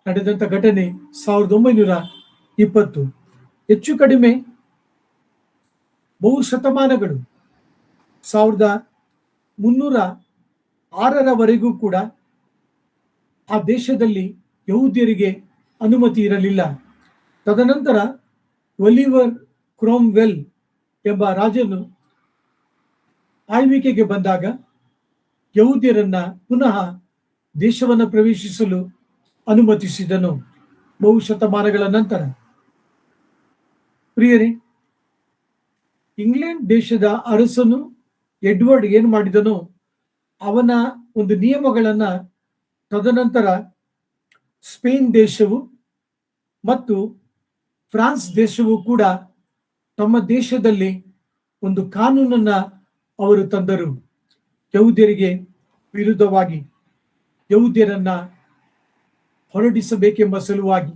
ನಡೆದಂತ ಘಟನೆ 1920, ಹೆಚ್ಚು ಕಡಿಮೆ ಬಹು ಶತಮಾನಗಳು 1306ರವರೆಗೂ ಕೂಡ ಆ ದೇಶದಲ್ಲಿ ಯಹೂದ್ಯರಿಗೆ ಅನುಮತಿ ಇರಲಿಲ್ಲ. ತದನಂತರ ಒಲಿವರ್ ಕ್ರೋಮ್ವೆಲ್ ಎಂಬ ರಾಜನು ಆಳ್ವಿಕೆಗೆ ಬಂದಾಗ ಯಹೂದ್ಯರನ್ನ ಪುನಃ ದೇಶವನ್ನು ಪ್ರವೇಶಿಸಲು ಅನುಮತಿಸಿದನು ಬಹು ಶತಮಾನಗಳ ನಂತರ. ಪ್ರಿಯರೇ, ಇಂಗ್ಲೆಂಡ್ ದೇಶದ ಅರಸನು ಎಡ್ವರ್ಡ್ ಏನು ಮಾಡಿದನೋ ಅವನ ಒಂದು ನಿಯಮಗಳನ್ನ ತದನಂತರ ಸ್ಪೇನ್ ದೇಶವು ಮತ್ತು ಫ್ರಾನ್ಸ್ ದೇಶವು ಕೂಡ ತಮ್ಮ ದೇಶದಲ್ಲಿ ಒಂದು ಕಾನೂನನ್ನ ಅವರು ತಂದರು. ಯಹೂದ್ಯರಿಗೆ ವಿರುದ್ಧವಾಗಿ ಯಹೂದ್ಯರನ್ನ ಹೊರಡಿಸಬೇಕೆಂಬ ಸಲುವಾಗಿ,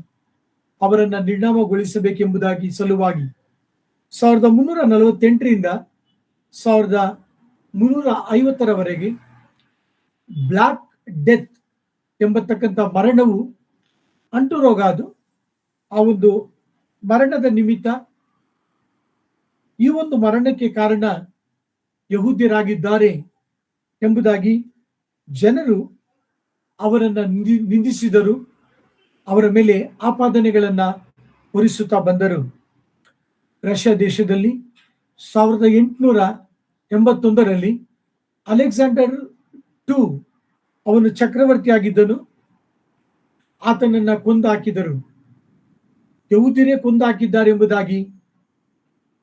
ಅವರನ್ನ ನಿರ್ನಾಮಗೊಳಿಸಬೇಕೆಂಬುದಾಗಿ ಸಲುವಾಗಿ 1348ರಿಂದ 1350ರವರೆಗೆ ಬ್ಲಾಕ್ ಡೆತ್ ಎಂಬತಕ್ಕಂಥ ಮರಣವು ಅಂಟು ರೋಗ. ಅದು ಆ ಒಂದು ಮರಣದ ನಿಮಿತ್ತ, ಈ ಒಂದು ಮರಣಕ್ಕೆ ಕಾರಣ ಯಹೂದ್ಯರಾಗಿದ್ದಾರೆ ಎಂಬುದಾಗಿ ಜನರು ಅವರನ್ನ ನಿಂದಿಸಿದರು, ಅವರ ಮೇಲೆ ಆಪಾದನೆಗಳನ್ನ ಹೊರಿಸುತ್ತಾ ಬಂದರು. ರಷ್ಯಾ ದೇಶದಲ್ಲಿ 1881ರಲ್ಲಿ ಅಲೆಕ್ಸಾಂಡರ್ II ಅವನು ಚಕ್ರವರ್ತಿಯಾಗಿದ್ದನು. ಆತನನ್ನ ಕೊಂದು ಹಾಕಿದರು. ಯಹೂದ್ಯರೇ ಕೊಂದು ಹಾಕಿದ್ದಾರೆ ಎಂಬುದಾಗಿ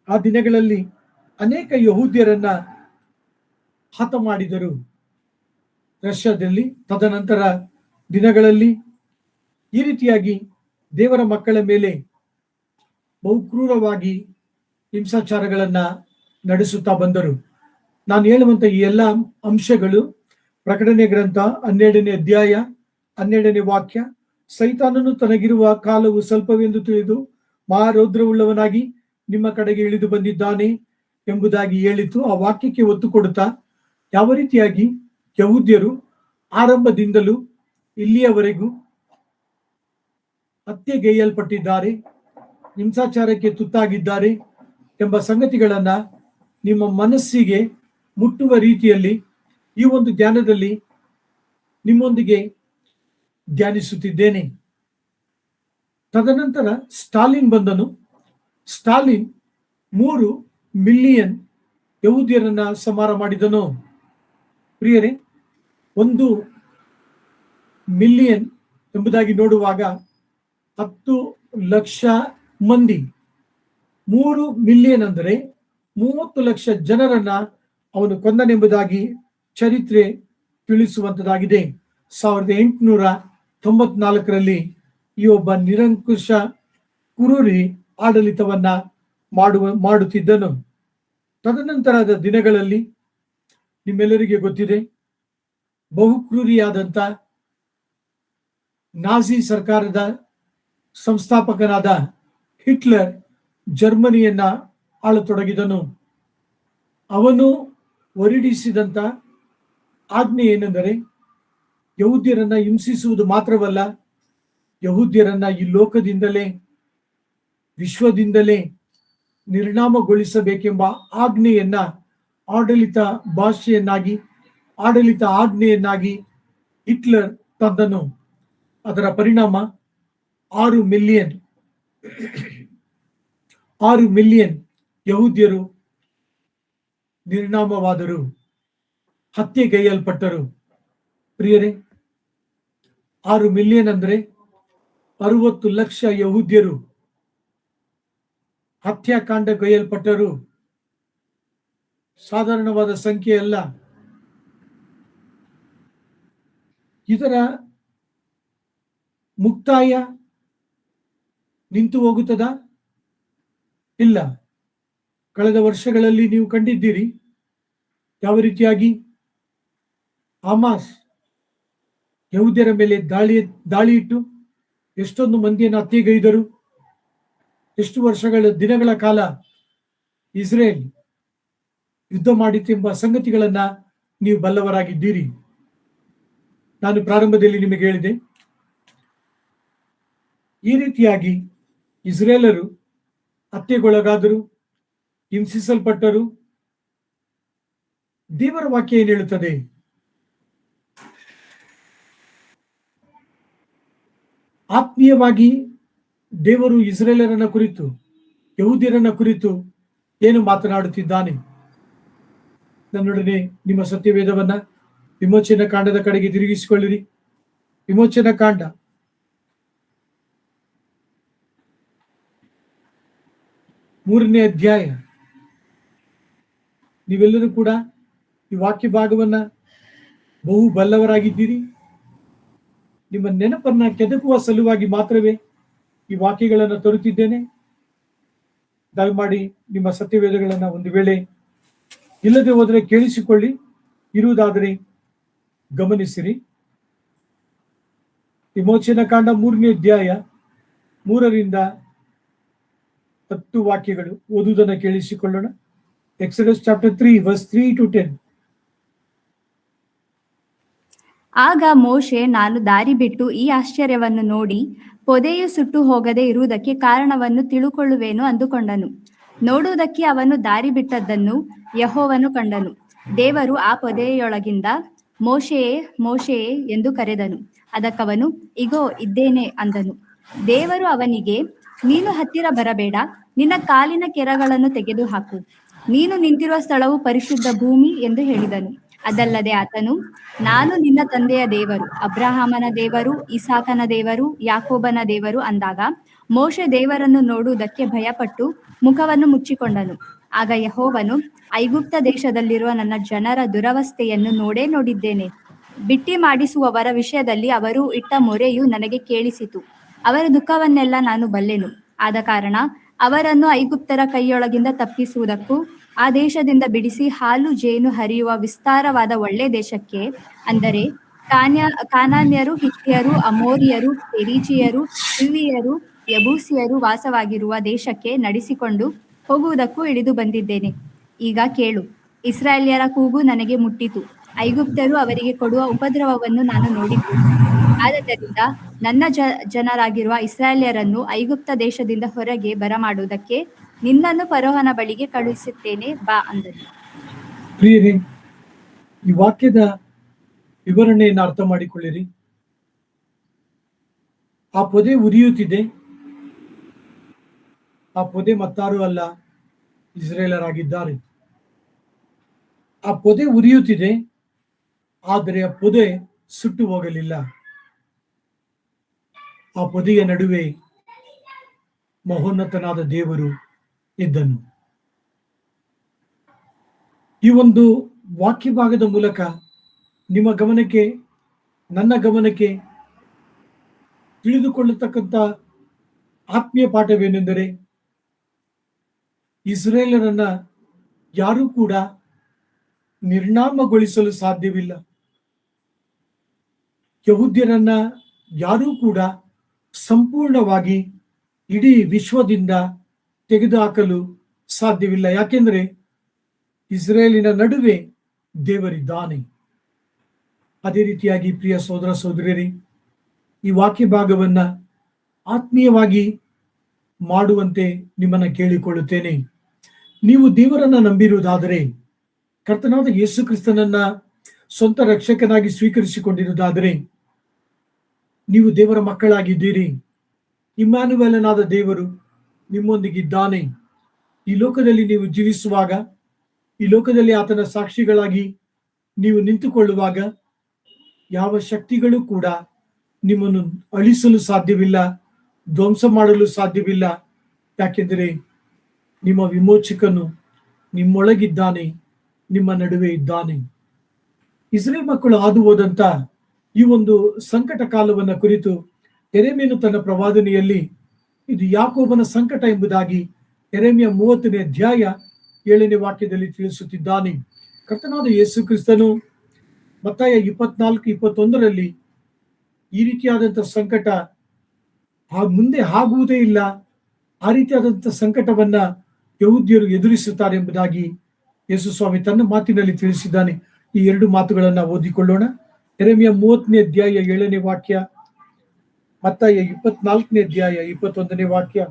ಆ ದಿನಗಳಲ್ಲಿ ಅನೇಕ ಯಹೂದ್ಯರನ್ನ ಹತ ಮಾಡಿದರು ರಷ್ಯಾದಲ್ಲಿ. ತದನಂತರ ದಿನಗಳಲ್ಲಿ ಈ ರೀತಿಯಾಗಿ ದೇವರ ಮಕ್ಕಳ ಮೇಲೆ ಬಹುಕ್ರೂರವಾಗಿ ಹಿಂಸಾಚಾರಗಳನ್ನ ನಡೆಸುತ್ತಾ ಬಂದರು. ನಾನು ಹೇಳುವಂತ ಈ ಎಲ್ಲ ಅಂಶಗಳು ಪ್ರಕಟಣೆ ಗ್ರಂಥ 12ನೇ ಅಧ್ಯಾಯ 12ನೇ ವಾಕ್ಯ, ಸೈತಾನನು ತನಗಿರುವ ಕಾಲವು ಸ್ವಲ್ಪವೆಂದು ತಿಳಿದು ಮಹಾರೌದ್ರವುಳ್ಳವನಾಗಿ ನಿಮ್ಮ ಕಡೆಗೆ ಇಳಿದು ಬಂದಿದ್ದಾನೆ ಎಂಬುದಾಗಿ ಹೇಳಿತು. ಆ ವಾಕ್ಯಕ್ಕೆ ಒತ್ತು ಕೊಡುತ್ತಾ ಯಾವ ರೀತಿಯಾಗಿ ಯಹೂದ್ಯರು ಆರಂಭದಿಂದಲೂ ಇಲ್ಲಿಯವರೆಗೂ ಹತ್ಯೆಗೈಯಲ್ಪಟ್ಟಿದ್ದಾರೆ, ಹಿಂಸಾಚಾರಕ್ಕೆ ತುತ್ತಾಗಿದ್ದಾರೆ ಎಂಬ ಸಂಗತಿಗಳನ್ನ ನಿಮ್ಮ ಮನಸ್ಸಿಗೆ ಮುಟ್ಟುವ ರೀತಿಯಲ್ಲಿ ಈ ಒಂದು ಧ್ಯಾನದಲ್ಲಿ ನಿಮ್ಮೊಂದಿಗೆ ಧ್ಯಾನಿಸುತ್ತಿದ್ದೇನೆ. ತದನಂತರ ಸ್ಟಾಲಿನ್ ಬಂದನು. ಸ್ಟಾಲಿನ್ 3 ಮಿಲಿಯನ್ ಯಹೂದ್ಯರನ್ನ ಸಂಹಾರ ಮಾಡಿದನು. ಪ್ರಿಯರೇ, 1 ಮಿಲಿಯನ್ ಎಂಬುದಾಗಿ ನೋಡುವಾಗ 10 ಲಕ್ಷ ಮಂದಿ, 3 ಮಿಲಿಯನ್ ಅಂದರೆ 30 ಲಕ್ಷ ಜನರನ್ನ ಅವನು ಕೊಂದನೆಂಬುದಾಗಿ ಚರಿತ್ರೆ ತಿಳಿಸುವಂತದಾಗಿದೆ. 1894ರಲ್ಲಿ ಈ ಒಬ್ಬ ನಿರಂಕುಶ ಕುರುರಿ ಆಡಳಿತವನ್ನ ಮಾಡುತ್ತಿದ್ದನು. ತದನಂತರದ ದಿನಗಳಲ್ಲಿ ನಿಮ್ಮೆಲ್ಲರಿಗೆ ಗೊತ್ತಿದೆ, ಬಹುಕ್ರೂರಿಯಾದಂತ ನಾಜಿ ಸರ್ಕಾರದ ಸಂಸ್ಥಾಪಕನಾದ ಹಿಟ್ಲರ್ ಜರ್ಮನಿಯನ್ನ ಆಳತೊಡಗಿದನು. ಅವನು ಹೊರಡಿಸಿದಂತ ಆಜ್ಞೆ ಏನೆಂದರೆ ಯಹೂದ್ಯರನ್ನ ಹಿಂಸಿಸುವುದು ಮಾತ್ರವಲ್ಲ, ಯಹೂದ್ಯರನ್ನ ಈ ಲೋಕದಿಂದಲೇ ವಿಶ್ವದಿಂದಲೇ ನಿರ್ನಾಮಗೊಳಿಸಬೇಕೆಂಬ ಆಜ್ಞೆಯನ್ನ ಆಡಳಿತ ಆಜ್ಞೆಯನ್ನಾಗಿ ಹಿಟ್ಲರ್ ತಂದನು. ಅದರ ಪರಿಣಾಮ 6 ಮಿಲಿಯನ್ ಯಹೂದ್ಯರು ನಿರ್ನಾಮವಾದರು, ಹತ್ಯೆಗೈಯಲ್ಪಟ್ಟರು. ಪ್ರಿಯರೇ, 6 ಮಿಲಿಯನ್ ಅಂದ್ರೆ 60 ಲಕ್ಷ ಯಹೂದ್ಯರು ಹತ್ಯಾಕಾಂಡಗೈಯಲ್ಪಟ್ಟರು. ಸಾಧಾರಣವಾದ ಸಂಖ್ಯೆ ಅಲ್ಲ. ಇದರ ಮುಕ್ತಾಯ ನಿಂತು ಹೋಗುತ್ತದಾ? ಇಲ್ಲ. ಕಳೆದ ವರ್ಷಗಳಲ್ಲಿ ನೀವು ಕಂಡಿದ್ದೀರಿ ಯಾವ ರೀತಿಯಾಗಿ ಹಮಾಸ್ ಯಹೂದ್ಯರ ಮೇಲೆ ದಾಳಿ ಇಟ್ಟು ಎಷ್ಟೊಂದು ಮಂದಿಯನ್ನು ಹತ್ಯೆಗೈದರು. ಎಷ್ಟು ದಿನಗಳ ಕಾಲ ಇಸ್ರೇಲ್ ಯುದ್ಧ ಮಾಡಿತೆಂಬ ಸಂಗತಿಗಳನ್ನ ನೀವು ಬಲ್ಲವರಾಗಿದ್ದೀರಿ. ನಾನು ಪ್ರಾರಂಭದಲ್ಲಿ ನಿಮಗೆ ಹೇಳಿದೆ, ಈ ರೀತಿಯಾಗಿ ಇಸ್ರೇಲರು ಹತ್ಯೆಗೊಳಗಾದರು, ಹಿಂಸಿಸಲ್ಪಟ್ಟರು. ದೇವರ ವಾಕ್ಯ ಏನು ಹೇಳುತ್ತದೆ? ಆತ್ಮೀಯವಾಗಿ ದೇವರು ಇಸ್ರೇಲರನ್ನ ಕುರಿತು, ಯಹೂದ್ಯರನ್ನ ಕುರಿತು ಏನು ಮಾತನಾಡುತ್ತಿದ್ದಾನೆ? ನನ್ನೊಡನೆ ನಿಮ್ಮ ಸತ್ಯವೇದವನ್ನ ವಿಮೋಚನಾ ಕಾಂಡದ ಕಡೆಗೆ ತಿರುಗಿಸಿಕೊಳ್ಳಿರಿ. ವಿಮೋಚನಾ ಕಾಂಡ 3ನೇ ಅಧ್ಯಾಯ. ನೀವೆಲ್ಲರೂ ಕೂಡ ಈ ವಾಕ್ಯ ಭಾಗವನ್ನ ಬಹು ಬಲ್ಲವರಾಗಿದ್ದೀರಿ. ನಿಮ್ಮ ನೆನಪನ್ನ ಕೆದಕುವ ಸಲುವಾಗಿ ಮಾತ್ರವೇ ಈ ವಾಕ್ಯಗಳನ್ನು ತರುತ್ತಿದ್ದೇನೆ. ದಯಮಾಡಿ ನಿಮ್ಮ ಸತ್ಯವೇದಗಳನ್ನ ಒಂದು ವೇಳೆ ಇಲ್ಲದೆ ಹೋದರೆ ಕೇಳಿಸಿಕೊಳ್ಳಿ, ಇರುವುದಾದರೆ ಗಮನಿಸಿರಿ. ವಿಮೋಚನ ಕಾಂಡ 3ನೇ ಅಧ್ಯಾಯ 3ರಿಂದ 10 ವಾಕ್ಯಗಳು ಓದುವುದನ್ನು ಕೇಳಿಸಿಕೊಳ್ಳೋಣ. Exodus chapter 3 verse 3 to 10. ಆಗ ಮೋಶೆ, ನಾನು ದಾರಿ ಬಿಟ್ಟು ಈ ಆಶ್ಚರ್ಯವನ್ನು ನೋಡಿ ಪೊದೆಯು ಸುಟ್ಟು ಹೋಗದೆ ಇರುವುದಕ್ಕೆ ಕಾರಣವನ್ನು ತಿಳುಕೊಳ್ಳುವೆನು ಅಂದುಕೊಂಡನು. ನೋಡುವುದಕ್ಕೆ ಅವನು ದಾರಿ ಬಿಟ್ಟದ್ದನ್ನು ಯೆಹೋವನು ಕಂಡನು. ದೇವರು ಆ ಪೊದೆಯೊಳಗಿಂದ, ಮೋಶೆಯೇ, ಮೋಶೆಯೇ ಎಂದು ಕರೆದನು. ಅದಕ್ಕವನು, ಇಗೋ ಇದ್ದೇನೆ ಅಂದನು. ದೇವರು ಅವನಿಗೆ, ನೀನು ಹತ್ತಿರ ಬರಬೇಡ, ನಿನ್ನ ಕಾಲಿನ ಕೆರಗಳನ್ನು ತೆಗೆದುಹಾಕು, ನೀನು ನಿಂತಿರುವ ಸ್ಥಳವು ಪರಿಶುದ್ಧ ಭೂಮಿ ಎಂದು ಹೇಳಿದನು. ಅದಲ್ಲದೆ ಆತನು, ನಾನು ನಿನ್ನ ತಂದೆಯ ದೇವರು, ಅಬ್ರಹಾಮನ ದೇವರು, ಇಸಾಕನ ದೇವರು, ಯಾಕೋಬನ ದೇವರು ಅಂದಾಗ ಮೋಶೆ ದೇವರನ್ನು ನೋಡುವುದಕ್ಕೆ ಭಯಪಟ್ಟು ಮುಖವನ್ನು ಮುಚ್ಚಿಕೊಂಡನು. ಆಗ ಯೆಹೋವನು, ಐಗುಪ್ತ ದೇಶದಲ್ಲಿರುವ ನನ್ನ ಜನರ ದುರವಸ್ಥೆಯನ್ನು ನೋಡಿದ್ದೇನೆ. ಬಿಟ್ಟಿ ಮಾಡಿಸುವವರ ವಿಷಯದಲ್ಲಿ ಅವರು ಇಟ್ಟ ಮೊರೆಯು ನನಗೆ ಕೇಳಿಸಿತು. ಅವರ ದುಃಖವನ್ನೆಲ್ಲ ನಾನು ಬಲ್ಲೆನು. ಆದ ಕಾರಣ ಅವರನ್ನು ಐಗುಪ್ತರ ಕೈಯೊಳಗಿಂದ ತಪ್ಪಿಸುವುದಕ್ಕೂ ಆ ದೇಶದಿಂದ ಬಿಡಿಸಿ ಹಾಲು ಜೇನು ಹರಿಯುವ ವಿಸ್ತಾರವಾದ ಒಳ್ಳೆ ದೇಶಕ್ಕೆ, ಅಂದರೆ ಕಾನಾನ್ಯರು, ಹಿತ್ತಿಯರು, ಅಮೋರಿಯರು, ಪೆರಿಜಿಯರು, ಹಿವ್ವಿಯರು, ಯಬೂಸಿಯರು ವಾಸವಾಗಿರುವ ದೇಶಕ್ಕೆ ನಡೆಸಿಕೊಂಡು ಹೋಗುವುದಕ್ಕೂ ಇಳಿದು ಬಂದಿದ್ದೇನೆ. ಈಗ ಕೇಳು, ಇಸ್ರಾಯೇಲ್ಯರ ಕೂಗು ನನಗೆ ಮುಟ್ಟಿತು. ಐಗುಪ್ತರು ಅವರಿಗೆ ಕೊಡುವ ಉಪದ್ರವವನ್ನು ನಾನು ನೋಡಿದ್ದೇನೆ. ಆದ್ದರಿಂದ ನನ್ನ ಜನರಾಗಿರುವ ಇಸ್ರಾಯೇಲ್ಯರನ್ನು ಐಗುಪ್ತ ದೇಶದಿಂದ ಹೊರಗೆ ಬರಮಾಡುವುದಕ್ಕೆ ನಿನ್ನನ್ನು ಫರೋಹನ ಬಳಿಗೆ ಕಳುಹಿಸುತ್ತೇನೆ, ಬಾ ಅಂದನು. ಪ್ರಿಯರೇ, ಈ ವಾಕ್ಯದ ವಿವರಣೆಯನ್ನು ಅರ್ಥ ಮಾಡಿಕೊಳ್ಳಿರಿ. ಆ ಪೊದೆ ಉರಿಯುತ್ತಿದೆ. ಆ ಪೊದೆ ಮತ್ತಾರು ಅಲ್ಲ, ಇಸ್ರಾಯೇಲರಾಗಿದ್ದಾರೆ. ಆ ಪೊದೆ ಉರಿಯುತ್ತಿದೆ, ಆದರೆ ಆ ಪೊದೆ ಸುಟ್ಟು ಹೋಗಲಿಲ್ಲ. ಆ ಪೊದೆಯ ನಡುವೆ ಮಹೋನ್ನತನಾದ ದೇವರು ಇದ್ದನು. ಈ ಒಂದು ವಾಕ್ಯ ಭಾಗದ ಮೂಲಕ ನಿಮ್ಮ ಗಮನಕ್ಕೆ, ನನ್ನ ಗಮನಕ್ಕೆ ತಿಳಿದುಕೊಳ್ಳತಕ್ಕಂಥ ಆತ್ಮೀಯ ಪಾಠವೇನೆಂದರೆ, ಇಸ್ರೇಲರನ್ನ ಯಾರೂ ಕೂಡ ನಿರ್ನಾಮಗೊಳಿಸಲು ಸಾಧ್ಯವಿಲ್ಲ. ಯಹೂದ್ಯರನ್ನ ಯಾರೂ ಕೂಡ ಸಂಪೂರ್ಣವಾಗಿ ಇಡೀ ವಿಶ್ವದಿಂದ ತೆಗೆದುಹಾಕಲು ಸಾಧ್ಯವಿಲ್ಲ. ಯಾಕೆಂದ್ರೆ ಇಸ್ರೇಲಿನ ನಡುವೆ ದೇವರಿದ್ದಾನೆ. ಅದೇ ರೀತಿಯಾಗಿ ಪ್ರಿಯ ಸೋದರ ಸೋದರಿಯರೇ, ಈ ವಾಕ್ಯ ಭಾಗವನ್ನ ಆತ್ಮೀಯವಾಗಿ ಮಾಡುವಂತೆ ನಿಮ್ಮನ್ನ ಕೇಳಿಕೊಳ್ಳುತ್ತೇನೆ. ನೀವು ದೇವರನ್ನ ನಂಬಿರುವುದಾದರೆ, ಕರ್ತನಾದ ಯೇಸು ಕ್ರಿಸ್ತನನ್ನ ಸ್ವಂತ ರಕ್ಷಕನಾಗಿ ಸ್ವೀಕರಿಸಿಕೊಂಡಿರುವುದಾದರೆ, ನೀವು ದೇವರ ಮಕ್ಕಳಾಗಿದ್ದೀರಿ. ಇಮ್ಯಾನುವೇಲನಾದ ದೇವರು ನಿಮ್ಮೊಂದಿಗಿದ್ದಾನೆ. ಈ ಲೋಕದಲ್ಲಿ ನೀವು ಜೀವಿಸುವಾಗ, ಈ ಲೋಕದಲ್ಲಿ ಆತನ ಸಾಕ್ಷಿಗಳಾಗಿ ನೀವು ನಿಂತುಕೊಳ್ಳುವಾಗ, ಯಾವ ಶಕ್ತಿಗಳು ಕೂಡ ನಿಮ್ಮನ್ನು ಅಳಿಸಲು ಸಾಧ್ಯವಿಲ್ಲ, ಧ್ವಂಸ ಮಾಡಲು ಸಾಧ್ಯವಿಲ್ಲ. ಯಾಕೆಂದರೆ ನಿಮ್ಮ ವಿಮೋಚಕನು ನಿಮ್ಮೊಳಗಿದ್ದಾನೆ, ನಿಮ್ಮ ನಡುವೆ ಇದ್ದಾನೆ. ಇಸ್ರೇಲ್ ಮಕ್ಕಳು ಹಾದು ಹೋದಂತ ಈ ಒಂದು ಸಂಕಟ ಕಾಲವನ್ನ ಕುರಿತು ಯೆರೆಮೀಯನು ತನ್ನ ಪ್ರವಾದನೆಯಲ್ಲಿ ಇದು ಯಾಕೋಬನ ಸಂಕಟ ಎಂಬುದಾಗಿ ಯೆರೆಮೀಯ 30ನೇ ಅಧ್ಯಾಯ 7ನೇ ವಾಕ್ಯದಲ್ಲಿ ತಿಳಿಸುತ್ತಿದ್ದಾನೆ. ಕರ್ತನಾದ ಯೇಸು ಕ್ರಿಸ್ತನು ಮತ್ತಾಯ 24:21 ಈ ರೀತಿಯಾದಂಥ ಸಂಕಟ ಮುಂದೆ ಆಗುವುದೇ ಇಲ್ಲ, ಆ ರೀತಿಯಾದಂಥ ಸಂಕಟವನ್ನ ಯಹೂದ್ಯರು ಎದುರಿಸುತ್ತಾರೆ ಎಂಬುದಾಗಿ ಯೇಸು ಸ್ವಾಮಿ ತನ್ನ ಮಾತಿನಲ್ಲಿ ತಿಳಿಸಿದ್ದಾನೆ. ಈ 2 ಮಾತುಗಳನ್ನ ಓದಿಕೊಳ್ಳೋಣ. ಯೆರೆಮೀಯ 30ನೇ ಅಧ್ಯಾಯ 7ನೇ ವಾಕ್ಯ, ಮತ್ತಾಯ 24ನೇ ಅಧ್ಯಾಯ 21ನೇ ವಾಕ್ಯ.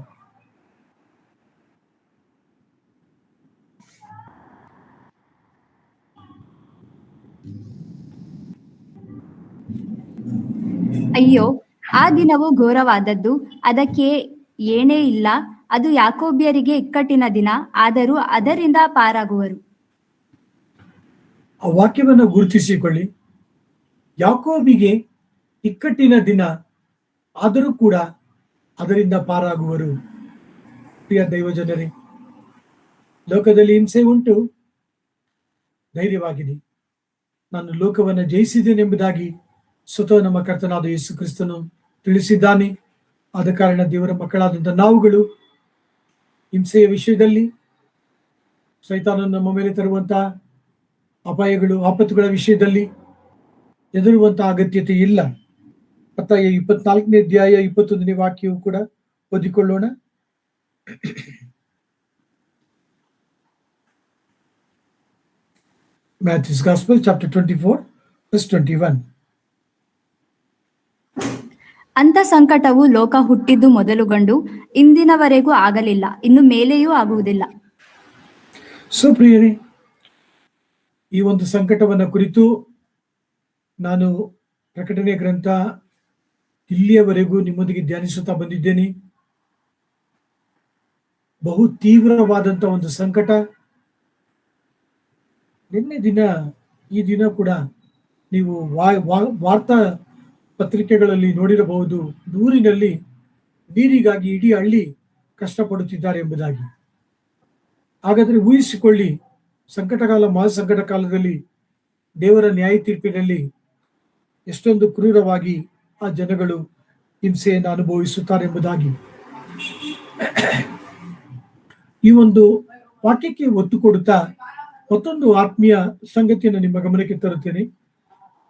ಅಯ್ಯೋ, ಆ ದಿನವು ಘೋರವಾದದ್ದು, ಅದಕ್ಕೆ ಏನೇ ಇಲ್ಲ. ಅದು ಯಾಕೋಬ್ಯರಿಗೆ ಇಕ್ಕಟ್ಟಿನ ದಿನ, ಆದರೂ ಅದರಿಂದ ಪಾರಾಗುವರು. ಆ ವಾಕ್ಯವನ್ನು ಗುರುತಿಸಿಕೊಳ್ಳಿ. ಯಾಕೋಬಿಗೆ ಇಕ್ಕಟ್ಟಿನ ದಿನ, ಆದರೂ ಕೂಡ ಅದರಿಂದ ಪಾರಾಗುವರು. ಪ್ರಿಯ ದೈವಜನರೇ, ಲೋಕದಲ್ಲಿ ಹಿಂಸೆ ಉಂಟು, ಧೈರ್ಯವಾಗಿರಿ. ನಾನು ಲೋಕವನ್ನು ಜಯಿಸಿದ್ದೇನೆಂಬುದಾಗಿ ಸ್ವತಃ ನಮ್ಮ ಕರ್ತನಾದ ಯೇಸು ಕ್ರಿಸ್ತನು ತಿಳಿಸಿದ್ದಾನೆ. ಆದ ಕಾರಣ ದೇವರ ಮಕ್ಕಳಾದಂಥ ನಾವುಗಳು ಹಿಂಸೆಯ ವಿಷಯದಲ್ಲಿ, ಸೈತಾನನು ನಮ್ಮ ಮೇಲೆ ತರುವಂತಹ ಅಪಾಯಗಳು, ಆಪತ್ತುಗಳ ವಿಷಯದಲ್ಲಿ ಹೆದರುವಂತಹ ಅಗತ್ಯತೆ ಇಲ್ಲ. ಮತ್ತಾಯ 24ನೇ ಅಧ್ಯಾಯ 21ನೇ ವಾಕ್ಯವು ಕೂಡ ಓದಿಕೊಳ್ಳೋಣ. Matthew's Gospel, chapter 24, verse 21. ಅಂಥ ಸಂಕಟವು ಲೋಕ ಹುಟ್ಟಿದ್ದು ಮೊದಲುಗೊಂಡು ಇಂದಿನವರೆಗೂ ಆಗಲಿಲ್ಲ, ಇನ್ನು ಮೇಲೆಯೂ ಆಗುವುದಿಲ್ಲ. ಪ್ರಿಯರೇ, ಈ ಒಂದು ಸಂಕಟವನ್ನ ಕುರಿತು ನಾನು ಪ್ರಕಟಣೆ ಗ್ರಂಥ ಇಲ್ಲಿಯವರೆಗೂ ನಿಮ್ಮೊಂದಿಗೆ ಧ್ಯಾನಿಸುತ್ತಾ ಬಂದಿದ್ದೇನೆ. ಬಹು ತೀವ್ರವಾದಂತ ಒಂದು ಸಂಕಟ. ನಿನ್ನೆ ದಿನ, ಈ ದಿನ ಕೂಡ ನೀವು ವಾರ್ತಾ ಪತ್ರಿಕೆಗಳಲ್ಲಿ ನೋಡಿರಬಹುದು, ದೂರಿನಲ್ಲಿ ನೀರಿಗಾಗಿ ಇಡೀ ಹಳ್ಳಿ ಕಷ್ಟಪಡುತ್ತಿದ್ದಾರೆ ಎಂಬುದಾಗಿ. ಹಾಗಾದ್ರೆ ಊಹಿಸಿಕೊಳ್ಳಿ, ಸಂಕಟಕಾಲ, ಮಹಾಸಂಕಟ ಕಾಲದಲ್ಲಿ ದೇವರ ನ್ಯಾಯ ತೀರ್ಪಿನಲ್ಲಿ ಎಷ್ಟೊಂದು ಕ್ರೂರವಾಗಿ ಆ ಜನಗಳು ಹಿಂಸೆಯನ್ನು ಅನುಭವಿಸುತ್ತಾರೆ ಎಂಬುದಾಗಿ. ಈ ಒಂದು ವಾಕ್ಯಕ್ಕೆ ಒತ್ತು ಕೊಡುತ್ತಾ ಮತ್ತೊಂದು ಆತ್ಮೀಯ ಸಂಗತಿಯನ್ನು ನಿಮ್ಮ ಗಮನಕ್ಕೆ ತರುತ್ತೇನೆ.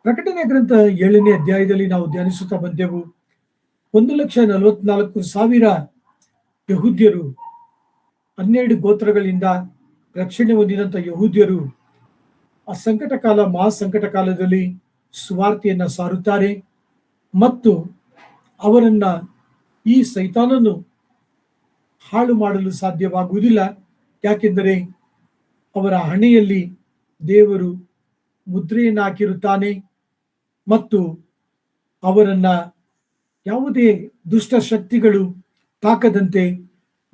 ಪ್ರಕಟಣೆ ಗ್ರಂಥ 7ನೇ ಅಧ್ಯಾಯದಲ್ಲಿ ನಾವು ಧ್ಯಾನಿಸುತ್ತಾ ಬಂದೆವು. 1,44,000 ಯಹೂದ್ಯರು, 12 ಗೋತ್ರಗಳಿಂದ ರಕ್ಷಣೆ ಹೊಂದಿದಂತ ಯಹೂದ್ಯರು ಆ ಸಂಕಟ ಕಾಲ, ಮಹಾಸಂಕಟ ಕಾಲದಲ್ಲಿ ಸುವಾರ್ತೆಯನ್ನ ಸಾರುತ್ತಾರೆ ಮತ್ತು ಅವರನ್ನ ಈ ಸೈತಾನನು ಹಾಳು ಮಾಡಲು ಸಾಧ್ಯವಾಗುವುದಿಲ್ಲ. ಯಾಕೆಂದರೆ ಅವರ ಹಣೆಯಲ್ಲಿ ದೇವರು ಮುದ್ರೆಯನ್ನು ಹಾಕಿರುತ್ತಾನೆ ಮತ್ತು ಅವರನ್ನ ಯಾವುದೇ ದುಷ್ಟ ಶಕ್ತಿಗಳು ತಾಕದಂತೆ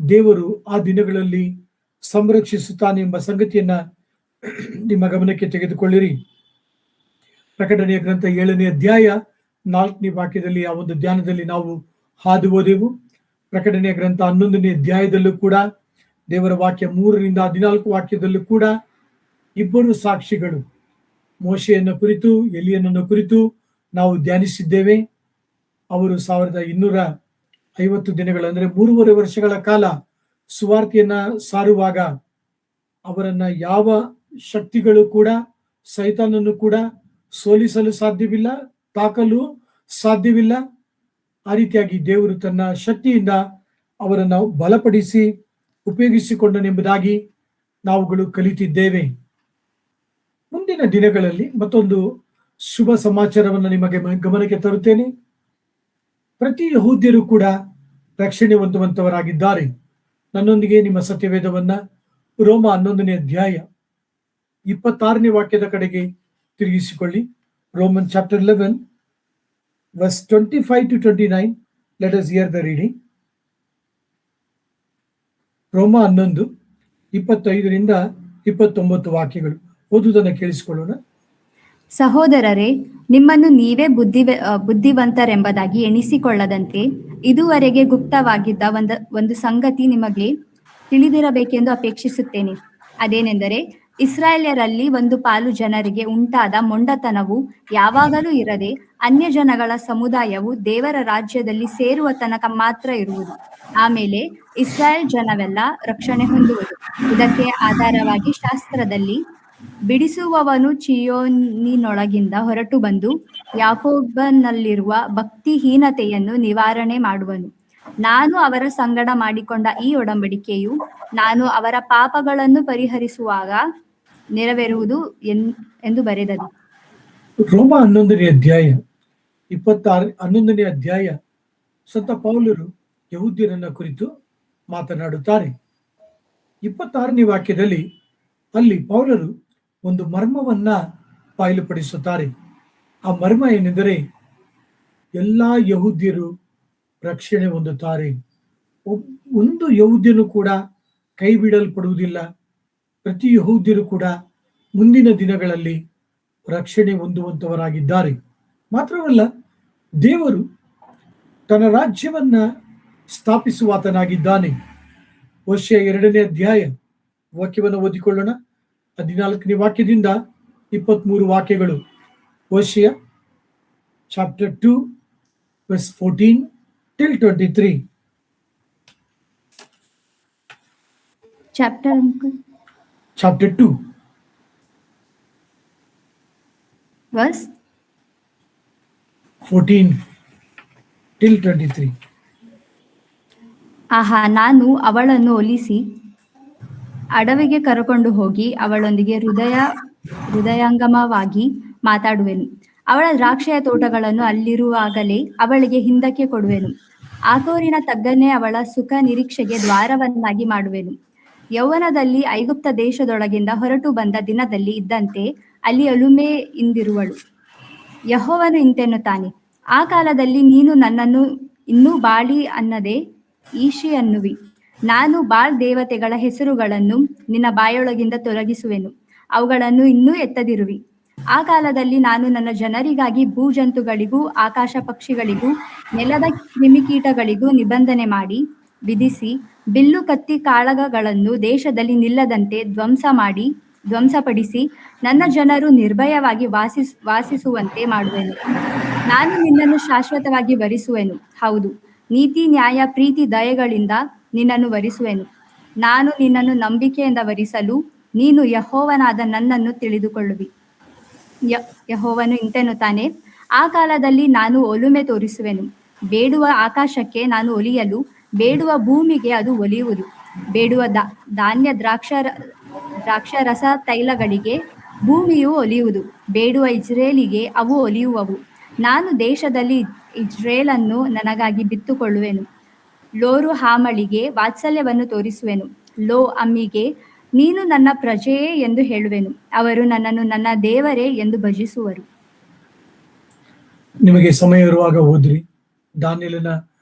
ದೇವರು ಆ ದಿನಗಳಲ್ಲಿ ಸಂರಕ್ಷಿಸುತ್ತಾನೆ ಎಂಬ ಸಂಗತಿಯನ್ನ ನಿಮ್ಮ ಗಮನಕ್ಕೆ ತೆಗೆದುಕೊಳ್ಳಿರಿ. ಪ್ರಕಟಣೆಯ ಗ್ರಂಥ 7ನೇ ಅಧ್ಯಾಯ 4ನೇ ವಾಕ್ಯದಲ್ಲಿ ಆ ಒಂದು ಧ್ಯಾನದಲ್ಲಿ ನಾವು ಹಾದು ಹೋದೆವು. ಪ್ರಕಟಣೆಯ ಗ್ರಂಥ 11ನೇ ಅಧ್ಯಾಯದಲ್ಲೂ ಕೂಡ ದೇವರ ವಾಕ್ಯ 3ರಿಂದ 14 ವಾಕ್ಯದಲ್ಲೂ ಕೂಡ ಇಬ್ಬರು ಸಾಕ್ಷಿಗಳು, ಮೋಶೆಯನ್ನು ಕುರಿತು, ಎಲಿಯನನ್ನು ಕುರಿತು ನಾವು ಧ್ಯಾನಿಸಿದ್ದೇವೆ. ಅವರು 1250 ದಿನಗಳು, ಅಂದರೆ 3.5 ವರ್ಷಗಳ ಕಾಲ ಸುವಾರ್ತೆಯನ್ನ ಸಾರುವಾಗ ಅವರನ್ನ ಯಾವ ಶಕ್ತಿಗಳು ಕೂಡ, ಸೈತಾನನ್ನು ಕೂಡ ಸೋಲಿಸಲು ಸಾಧ್ಯವಿಲ್ಲ, ತಾಕಲು ಸಾಧ್ಯವಿಲ್ಲ. ಆ ರೀತಿಯಾಗಿ ದೇವರು ತನ್ನ ಶಕ್ತಿಯಿಂದ ಅವರನ್ನು ಬಲಪಡಿಸಿ ಉಪಯೋಗಿಸಿಕೊಂಡನೆಂಬುದಾಗಿ ನಾವುಗಳು ಕಲಿತಿದ್ದೇವೆ. ಮುಂದಿನ ದಿನಗಳಲ್ಲಿ ಮತ್ತೊಂದು ಶುಭ ಸಮಾಚಾರವನ್ನು ನಿಮಗೆ ಗಮನಕ್ಕೆ ತರುತ್ತೇನೆ. ಪ್ರತಿ ಯಹೂದ್ಯರು ಕೂಡ ರಕ್ಷಣೆ ಹೊಂದುವಂತವರಾಗಿದ್ದಾರೆ. ನನ್ನೊಂದಿಗೆ ನಿಮ್ಮ ಸತ್ಯವೇದವನ್ನ ರೋಮ 11ನೇ ಅಧ್ಯಾಯ 26ನೇ ವಾಕ್ಯದ ಕಡೆಗೆ ತಿರುಗಿಸಿಕೊಳ್ಳಿ. Roman chapter 11 verse 25 to 29. Let us hear the reading. ರೋಮ 11 25ರಿಂದ 29 ವಾಕ್ಯಗಳು. ಓದುವುದನ್ನು ಕೇಳಿಸಿಕೊಳ್ಳೋಣ. ಸಹೋದರರೇ, ನಿಮ್ಮನ್ನು ನೀವೇ ಬುದ್ಧಿವಂತರೆಂಬುದಾಗಿ ಎಣಿಸಿಕೊಳ್ಳದಂತೆ ಇದುವರೆಗೆ ಗುಪ್ತವಾಗಿದ್ದ ಒಂದು ಸಂಗತಿ ನಿಮಗೆ ತಿಳಿದಿರಬೇಕೆಂದು ಅಪೇಕ್ಷಿಸುತ್ತೇನೆ. ಅದೇನೆಂದರೆ, ಇಸ್ರಾಯೇಲ್ಯರಲ್ಲಿ ಒಂದು ಪಾಲು ಜನರಿಗೆ ಉಂಟಾದ ಮೊಂಡತನವು ಯಾವಾಗಲೂ ಇರದೆ ಅನ್ಯ ಜನಗಳ ಸಮುದಾಯವು ದೇವರ ರಾಜ್ಯದಲ್ಲಿ ಸೇರುವ ತನಕ ಮಾತ್ರ ಇರುವುದು. ಆಮೇಲೆ ಇಸ್ರಾಯೇಲ್ ಜನವೆಲ್ಲ ರಕ್ಷಣೆ ಹೊಂದುವುದು. ಇದಕ್ಕೆ ಆಧಾರವಾಗಿ ಶಾಸ್ತ್ರದಲ್ಲಿ, ಬಿಡಿಸುವವನು ಚೀಯೋನಿನೊಳಗಿಂದ ಹೊರಟು ಬಂದು ಯಾಕೋಬನಲ್ಲಿರುವ ಭಕ್ತಿಹೀನತೆಯನ್ನು ನಿವಾರಣೆ ಮಾಡುವನು. ನಾನು ಅವರ ಸಂಗಡ ಮಾಡಿಕೊಂಡ ಈ ಒಡಂಬಡಿಕೆಯು ನಾನು ಅವರ ಪಾಪಗಳನ್ನು ಪರಿಹರಿಸುವಾಗ ನೆರವೇರುವುದು ಎಂದು ಬರೆದದು. ರೋಮ 11ನೇ ಅಧ್ಯಾಯ 11ನೇ ಅಧ್ಯಾಯ ಸಂತ ಪೌಲರು ಯಹೂದ್ಯರನ್ನ ಕುರಿತು ಮಾತನಾಡುತ್ತಾರೆ. 26ನೇ ವಾಕ್ಯದಲ್ಲಿ ಅಲ್ಲಿ ಪೌಲರು ಒಂದು ಮರ್ಮವನ್ನ ಬಯಲುಪಡಿಸುತ್ತಾರೆ. ಆ ಮರ್ಮ ಏನೆಂದರೆ, ಎಲ್ಲಾ ಯಹೂದ್ಯರು ರಕ್ಷಣೆ ಹೊಂದುತ್ತಾರೆ. ಒಂದು ಯಹೂದ್ಯನು ಕೂಡ ಕೈ ಬಿಡಲ್ಪಡುವುದಿಲ್ಲ. ಪ್ರತಿ ಯಹೂದ್ಯರು ಕೂಡ ಮುಂದಿನ ದಿನಗಳಲ್ಲಿ ರಕ್ಷಣೆ ಹೊಂದುವಂತವರಾಗಿದ್ದಾರೆ. ಮಾತ್ರವಲ್ಲ, ದೇವರು ತನ್ನ ರಾಜ್ಯವನ್ನ ಸ್ಥಾಪಿಸುವಾತನಾಗಿದ್ದಾನೆ. ಹೋಶೇಯ 2ನೇ ಅಧ್ಯಾಯ ವಾಕ್ಯವನ್ನು ಓದಿಕೊಳ್ಳೋಣ. 14ನೇ ವಾಕ್ಯದಿಂದ 23 ವಾಕ್ಯಗಳು. Hosea chapter 2 verse 14 till 23. Chapter ಅಂಕಲ್ Chapter 2 ವರ್ಸ್ 14 till 23. ಆಹಾ, ನಾನು ಅವಳನ್ನು ಒಲಿಸಿ ಅಡವಿಗೆ ಕರಕೊಂಡು ಹೋಗಿ ಅವಳೊಂದಿಗೆ ಹೃದಯಾಂಗಮವಾಗಿ ಮಾತಾಡುವೆನು. ಅವಳ ದ್ರಾಕ್ಷಿಯ ತೋಟಗಳನ್ನು ಅಲ್ಲಿರುವಾಗಲೇ ಅವಳಿಗೆ ಹಿಂದಕ್ಕೆ ಕೊಡುವೆನು. ಆಕೋರಿನ ತಗ್ಗನ್ನೇ ಅವಳ ಸುಖ ನಿರೀಕ್ಷೆಗೆ ದ್ವಾರವನ್ನಾಗಿ ಮಾಡುವೆನು. ಯೌವನದಲ್ಲಿ ಐಗುಪ್ತ ದೇಶದೊಳಗಿಂದ ಹೊರಟು ಬಂದ ದಿನದಲ್ಲಿ ಇದ್ದಂತೆ ಅಲ್ಲಿ ಒಲುಮೆಯಿಂದಿರುವಳು. ಯೆಹೋವನು ಇಂತೆನ್ನುತ್ತಾನೆ, ಆ ಕಾಲದಲ್ಲಿ ನೀನು ನನ್ನನ್ನು ಇನ್ನೂ ಬಾಳಿ ಅನ್ನದೆ ಈಶಿ ಅನ್ನುವಿ. ನಾನು ಬಾಳ್ ದೇವತೆಗಳ ಹೆಸರುಗಳನ್ನು ನಿನ್ನ ಬಾಯೊಳಗಿಂದ ತೊಲಗಿಸುವೆನು, ಅವುಗಳನ್ನು ಇನ್ನೂ ಎತ್ತದಿರುವಿ. ಆ ಕಾಲದಲ್ಲಿ ನಾನು ನನ್ನ ಜನರಿಗಾಗಿ ಭೂಜಂತುಗಳಿಗೂ ಆಕಾಶ ಪಕ್ಷಿಗಳಿಗೂ ನೆಲದ ಕ್ರಿಮಿಕೀಟಗಳಿಗೂ ನಿಬಂಧನೆ ಮಾಡಿ ವಿಧಿಸಿ, ಬಿಲ್ಲು ಕತ್ತಿ ಕಾಳಗಗಳನ್ನು ದೇಶದಲ್ಲಿ ನಿಲ್ಲದಂತೆ ಧ್ವಂಸಪಡಿಸಿ ನನ್ನ ಜನರು ನಿರ್ಭಯವಾಗಿ ವಾಸಿಸುವಂತೆ ಮಾಡುವೆನು. ನಾನು ನಿನ್ನನ್ನು ಶಾಶ್ವತವಾಗಿ ವರಿಸುವೆನು. ಹೌದು, ನೀತಿ, ನ್ಯಾಯ, ಪ್ರೀತಿ, ದಯೆಗಳಿಂದ ನಿನ್ನನ್ನು ವರಿಸುವೆನು. ನಾನು ನಿನ್ನನ್ನು ನಂಬಿಕೆಯಿಂದ ವರಿಸಲು ನೀನು ಯೆಹೋವನಾದ ನನ್ನನ್ನು ತಿಳಿದುಕೊಳ್ಳುವಿ. ಯೆಹೋವನು ಇಂತೆನ್ನುತ್ತಾನೆ, ಆ ಕಾಲದಲ್ಲಿ ನಾನು ಒಲುಮೆ ತೋರಿಸುವೆನು. ಬೇಡುವ ಆಕಾಶಕ್ಕೆ ನಾನು ಒಲಿಯಲು, ಬೇಡುವ ಭೂಮಿಗೆ ಅದು ಒಲಿಯುವುದು. ಬೇಡುವ ಧಾನ್ಯ, ದ್ರಾಕ್ಷಾರಸ, ತೈಲಗಳಿಗೆ ಭೂಮಿಯು ಒಲಿಯುವುದು. ಬೇಡುವ ಇಜ್ರೇಲಿಗೆ ಅವು ಒಲಿಯುವವು. ನಾನು ದೇಶದಲ್ಲಿ ಇಜ್ರೇಲನ್ನು ನನಗಾಗಿ ಬಿತ್ತುಕೊಳ್ಳುವೆನು. ಲೋರು ಹಾಮಳಿಗೆ ವಾತ್ಸಲ್ಯವನ್ನು ತೋರಿಸುವೆನು. ಲೋ ಅಮ್ಮಿಗೆ ನೀನು ನನ್ನ ಪ್ರಜೆಯೇ ಎಂದು ಹೇಳುವೆನು. ಅವರು ನನ್ನನ್ನು ನನ್ನ ದೇವರೇ ಎಂದು ಭಜಿಸುವರು. ನಿಮಗೆ ಸಮಯ ಇರುವಾಗ ಓದ್ರಿ ದಾನಿಯೇಲನ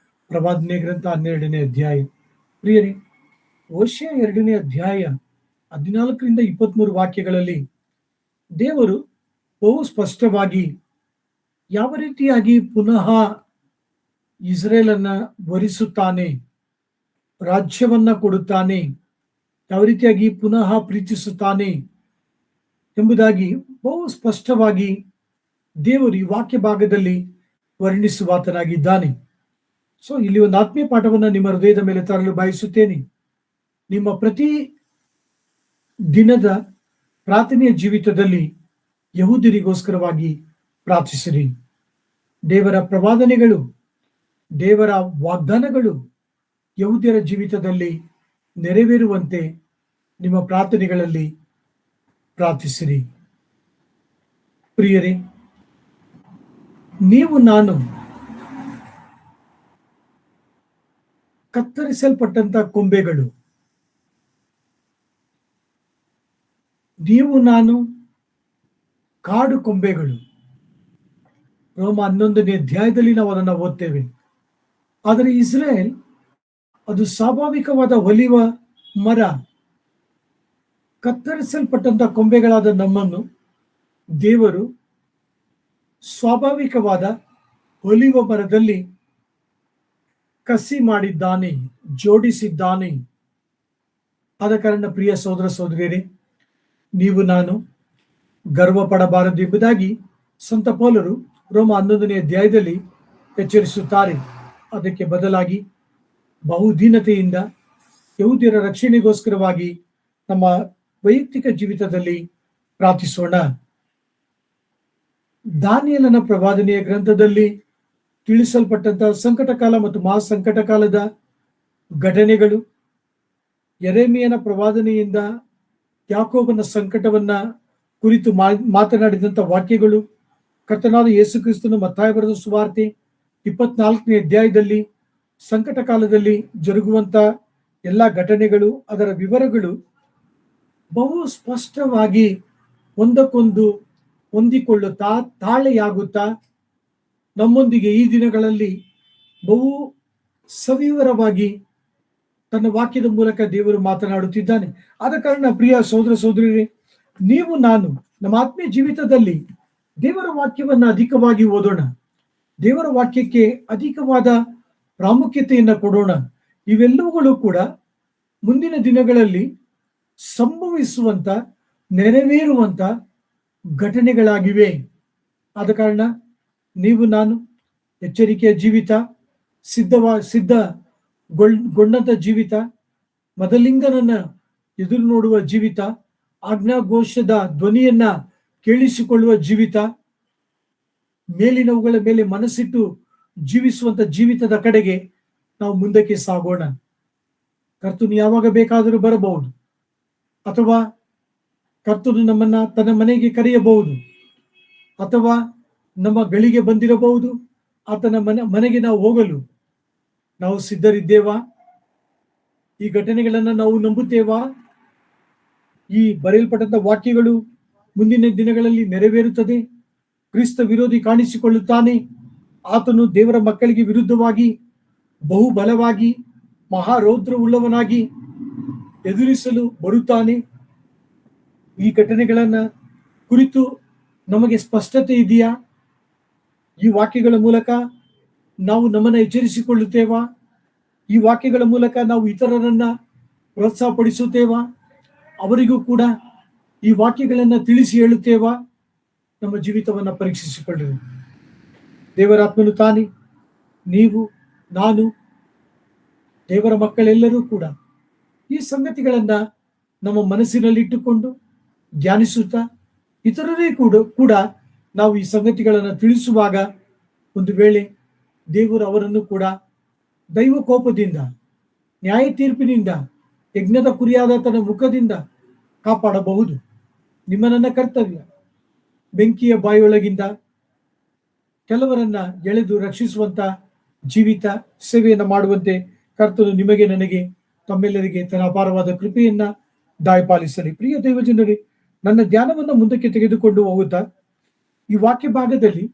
ಪ್ರವಾದನೆ ಗ್ರಂಥ 12ನೇ ಅಧ್ಯಾಯ. ಪ್ರಿಯರೇ, ಹೋಶಿಯ 2ನೇ ಅಧ್ಯಾಯ 14ರಿಂದ 23 ವಾಕ್ಯಗಳಲ್ಲಿ ದೇವರು ಬಹು ಸ್ಪಷ್ಟವಾಗಿ ಯಾವ ರೀತಿಯಾಗಿ ಪುನಃ ಇಸ್ರೇಲನ್ನ ವರಿಸುತ್ತಾನೆ, ರಾಜ್ಯವನ್ನ ಕೊಡುತ್ತಾನೆ, ಯಾವ ರೀತಿಯಾಗಿ ಪುನಃ ಪ್ರೀತಿಸುತ್ತಾನೆ ಎಂಬುದಾಗಿ ಬಹು ಸ್ಪಷ್ಟವಾಗಿ ದೇವರು ಈ ವಾಕ್ಯ ಭಾಗದಲ್ಲಿ ವರ್ಣಿಸುವಾತನಾಗಿದ್ದಾನೆ. ಸೊ ಇಲ್ಲಿ ಒಂದು ಆತ್ಮೀಯ ಪಾಠವನ್ನ ನಿಮ್ಮ ಹೃದಯದ ಮೇಲೆ ತರಲು ಬಯಸುತ್ತೇನೆ. ನಿಮ್ಮ ಪ್ರತಿ ದಿನದ ಪ್ರಾರ್ಥನೆಯ ಜೀವಿತದಲ್ಲಿ ಯಹೂದ್ಯರಿಗೋಸ್ಕರವಾಗಿ ಪ್ರಾರ್ಥಿಸಿರಿ. ದೇವರ ಪ್ರವಾದನೆಗಳು, ದೇವರ ವಾಗ್ದಾನಗಳು ಯಹೂದ್ಯರ ಜೀವಿತದಲ್ಲಿ ನೆರವೇರುವಂತೆ ನಿಮ್ಮ ಪ್ರಾರ್ಥನೆಗಳಲ್ಲಿ ಪ್ರಾರ್ಥಿಸಿರಿ. ಪ್ರಿಯರೇ, ನೀವು ನಾನು ಕತ್ತರಿಸಲ್ಪಟ್ಟಂತ ಕೊಂಬೆಗಳು. ನೀವು ನಾನು ಕಾಡು ಕೊಂಬೆಗಳು. ರೋಮ 11ನೇ ಅಧ್ಯಾಯದಲ್ಲಿ ನಾವು ಅದನ್ನು ಓದ್ತೇವೆ. ಆದರೆ ಇಸ್ರೇಲ್ ಅದು ಸ್ವಾಭಾವಿಕವಾದ ಒಲಿವ ಮರ. ಕತ್ತರಿಸಲ್ಪಟ್ಟಂತ ಕೊಂಬೆಗಳಾದ ನಮ್ಮನ್ನು ದೇವರು ಸ್ವಾಭಾವಿಕವಾದ ಒಲಿವ ಮರದಲ್ಲಿ ಕಸಿ ಮಾಡಿದ್ದಾನೆ, ಜೋಡಿಸಿದ್ದಾನೆ. ಆದ ಕಾರಣ ಪ್ರಿಯ ಸಹೋದರ ಸಹೋದರಿಯರೇ, ನೀವು ನಾನು ಗರ್ವ ಪಡಬಾರದು ಎಂಬುದಾಗಿ ಸಂತ ಪೌಲರು ರೋಮ 11ನೇ ಅಧ್ಯಾಯದಲ್ಲಿ ಎಚ್ಚರಿಸುತ್ತಾರೆ. ಅದಕ್ಕೆ ಬದಲಾಗಿ ಬಹುದೀನತೆಯಿಂದ ಯಹೂದ್ಯರ ರಕ್ಷಣೆಗೋಸ್ಕರವಾಗಿ ನಮ್ಮ ವೈಯಕ್ತಿಕ ಜೀವಿತದಲ್ಲಿ ಪ್ರಾರ್ಥಿಸೋಣ. ದಾನಿಯೇಲನ ಪ್ರವಾದನೆಯ ಗ್ರಂಥದಲ್ಲಿ ತಿಳಿಸಲ್ಪಟ್ಟಂತಹ ಸಂಕಟ ಕಾಲ ಮತ್ತು ಮಹಾಸಂಕಟ ಕಾಲದ ಘಟನೆಗಳು, ಯೆರೆಮೀಯನ ಪ್ರವಾದನೆಯಿಂದ ಯಾಕೋಬನ ಸಂಕಟವನ್ನ ಕುರಿತು ಮಾತನಾಡಿದಂಥ ವಾಕ್ಯಗಳು, ಕರ್ತನಾದ ಯೇಸು ಕ್ರಿಸ್ತನು ಮತ್ತಾಯ ಬರೆದ ಸುವಾರ್ತೆ 24ನೇ ಅಧ್ಯಾಯದಲ್ಲಿ ಸಂಕಟ ಕಾಲದಲ್ಲಿ ಜರುಗುವಂತ ಎಲ್ಲ ಘಟನೆಗಳು, ಅದರ ವಿವರಗಳು ಬಹು ಸ್ಪಷ್ಟವಾಗಿ ಒಂದಕ್ಕೊಂದು ಹೊಂದಿಕೊಳ್ಳುತ್ತಾ ತಾಳೆಯಾಗುತ್ತಾ ನಮ್ಮೊಂದಿಗೆ ಈ ದಿನಗಳಲ್ಲಿ ಬಹು ಸವಿವರವಾಗಿ ತನ್ನ ವಾಕ್ಯದ ಮೂಲಕ ದೇವರು ಮಾತನಾಡುತ್ತಿದ್ದಾನೆ. ಆದ ಕಾರಣ ಪ್ರಿಯ ಸಹೋದರ ಸಹೋದರಿಯರೇ, ನೀವು ನಾನು ನಮ್ಮ ಆತ್ಮೀಯ ಜೀವಿತದಲ್ಲಿ ದೇವರ ವಾಕ್ಯವನ್ನ ಅಧಿಕವಾಗಿ ಓದೋಣ. ದೇವರ ವಾಕ್ಯಕ್ಕೆ ಅಧಿಕವಾದ ಪ್ರಾಮುಖ್ಯತೆಯನ್ನು ಕೊಡೋಣ. ಇವೆಲ್ಲವುಗಳು ಕೂಡ ಮುಂದಿನ ದಿನಗಳಲ್ಲಿ ಸಂಭವಿಸುವಂತ, ನೆರವೇರುವಂತ ಘಟನೆಗಳಾಗಿವೆ. ಆದ ಕಾರಣ ನೀವು ನಾನು ಎಚ್ಚರಿಕೆಯ ಜೀವಿತ, ಸಿದ್ಧಗೊಂಡಂತ ಜೀವಿತ, ಮೊದಲಿಂಗನನ್ನ ಎದುರು ನೋಡುವ ಜೀವಿತ, ಆಜ್ಞಾಘೋಷದ ಧ್ವನಿಯನ್ನ ಕೇಳಿಸಿಕೊಳ್ಳುವ ಜೀವಿತ, ಮೇಲಿನವುಗಳ ಮೇಲೆ ಮನಸ್ಸಿಟ್ಟು ಜೀವಿಸುವಂತ ಜೀವಿತದ ಕಡೆಗೆ ನಾವು ಮುಂದಕ್ಕೆ ಸಾಗೋಣ. ಕರ್ತನು ಯಾವಾಗ ಬೇಕಾದರೂ ಬರಬಹುದು, ಅಥವಾ ಕರ್ತನು ನಮ್ಮನ್ನ ತನ್ನ ಮನೆಗೆ ಕರೆಯಬಹುದು, ಅಥವಾ ನಮ್ಮ ಗಳಿಗೆ ಬಂದಿರಬಹುದು. ಆತನ ಮನೆಗೆ ನಾವು ಹೋಗಲು ನಾವು ಸಿದ್ಧರಿದ್ದೇವಾ? ಈ ಘಟನೆಗಳನ್ನ ನಾವು ನಂಬುತ್ತೇವಾ? ಈ ಬರೆಯಲ್ಪಟ್ಟಂತ ವಾಕ್ಯಗಳು ಮುಂದಿನ ದಿನಗಳಲ್ಲಿ ನೆರವೇರುತ್ತದೆ. ಕ್ರಿಸ್ತ ವಿರೋಧಿ ಕಾಣಿಸಿಕೊಳ್ಳುತ್ತಾನೆ. ಆತನು ದೇವರ ಮಕ್ಕಳಿಗೆ ವಿರುದ್ಧವಾಗಿ ಬಹುಬಲವಾಗಿ ಮಹಾರೌದ್ರವುಳ್ಳವನಾಗಿ ಎದುರಿಸಲು ಬರುತ್ತಾನೆ. ಈ ಘಟನೆಗಳನ್ನ ಕುರಿತು ನಮಗೆ ಸ್ಪಷ್ಟತೆ ಇದೆಯಾ? ಈ ವಾಕ್ಯಗಳ ಮೂಲಕ ನಾವು ನಮ್ಮನ್ನು ಎಚ್ಚರಿಸಿಕೊಳ್ಳುತ್ತೇವಾ? ಈ ವಾಕ್ಯಗಳ ಮೂಲಕ ನಾವು ಇತರರನ್ನ ಪ್ರೋತ್ಸಾಹಪಡಿಸುತ್ತೇವಾ? ಅವರಿಗೂ ಕೂಡ ಈ ವಾಕ್ಯಗಳನ್ನ ತಿಳಿಸಿ ಹೇಳುತ್ತೇವಾ? ನಮ್ಮ ಜೀವಿತವನ್ನ ಪರೀಕ್ಷಿಸಿಕೊಳ್ಳಿರಿ. ದೇವರಾತ್ಮನು ತಾನೆ, ನೀವು, ನಾನು, ದೇವರ ಮಕ್ಕಳೆಲ್ಲರೂ ಕೂಡ ಈ ಸಂಗತಿಗಳನ್ನ ನಮ್ಮ ಮನಸ್ಸಿನಲ್ಲಿಟ್ಟುಕೊಂಡು ಧ್ಯಾನಿಸುತ್ತಾ ಇತರರೇ ಕೂಡ ನಾವು ಈ ಸಂಗತಿಗಳನ್ನು ತಿಳಿಸುವಾಗ ಒಂದು ವೇಳೆ ದೇವರು ಅವರನ್ನು ಕೂಡ ದೈವ ಕೋಪದಿಂದ, ನ್ಯಾಯ ತೀರ್ಪಿನಿಂದ, ಯಜ್ಞದ ಕುರಿಯಾದ ತನ್ನ ಮುಖದಿಂದ ಕಾಪಾಡಬಹುದು. ನಿಮ್ಮ ನನ್ನ ಕರ್ತವ್ಯ ಬೆಂಕಿಯ ಬಾಯೊಳಗಿಂದ ಕೆಲವರನ್ನ ಎಳೆದು ರಕ್ಷಿಸುವಂತ ಜೀವಿತ ಸೇವೆಯನ್ನ ಮಾಡುವಂತೆ ಕರ್ತನು ನಿಮಗೆ, ನನಗೆ, ತಮ್ಮೆಲ್ಲರಿಗೆ ತನ್ನ ಅಪಾರವಾದ ಕೃಪೆಯನ್ನ ದಾಯಪಾಲಿಸಲಿ. ಪ್ರಿಯ ದೈವಜನರೇ, ನನ್ನ ಧ್ಯಾನವನ್ನು ಮುಂದಕ್ಕೆ ತೆಗೆದುಕೊಂಡು ಹೋಗುತ್ತಾ ಈ ವಾಕ್ಯ ಭಾಗದಲ್ಲಿ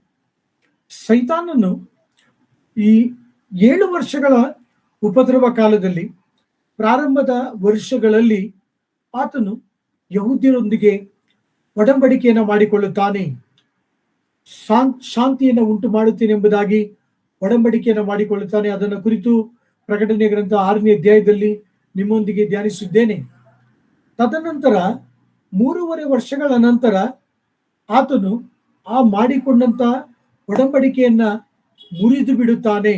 ಸೈತಾನನು ಈ 7 ವರ್ಷಗಳ ಉಪದ್ರವ ಕಾಲದಲ್ಲಿ, ಪ್ರಾರಂಭದ ವರ್ಷಗಳಲ್ಲಿ ಆತನು ಯಹೂದ್ಯರೊಂದಿಗೆ ಒಡಂಬಡಿಕೆಯನ್ನು ಮಾಡಿಕೊಳ್ಳುತ್ತಾನೆ. ಶಾಂತಿಯನ್ನು ಉಂಟು ಮಾಡುತ್ತೇನೆ ಎಂಬುದಾಗಿ ಒಡಂಬಡಿಕೆಯನ್ನು ಮಾಡಿಕೊಳ್ಳುತ್ತಾನೆ. ಅದನ್ನು ಕುರಿತು ಪ್ರಕಟಣೆ ಗ್ರಂಥ 6ನೇ ಅಧ್ಯಾಯದಲ್ಲಿ ನಿಮ್ಮೊಂದಿಗೆ ಧ್ಯಾನಿಸಿದ್ದೇನೆ. ತದನಂತರ 3.5 ವರ್ಷಗಳ ನಂತರ ಆತನು ಆ ಮಾಡಿಕೊಂಡಂತ ಒಡಂಬಡಿಕೆಯನ್ನ ಮುರಿದು ಬಿಡುತ್ತಾನೆ.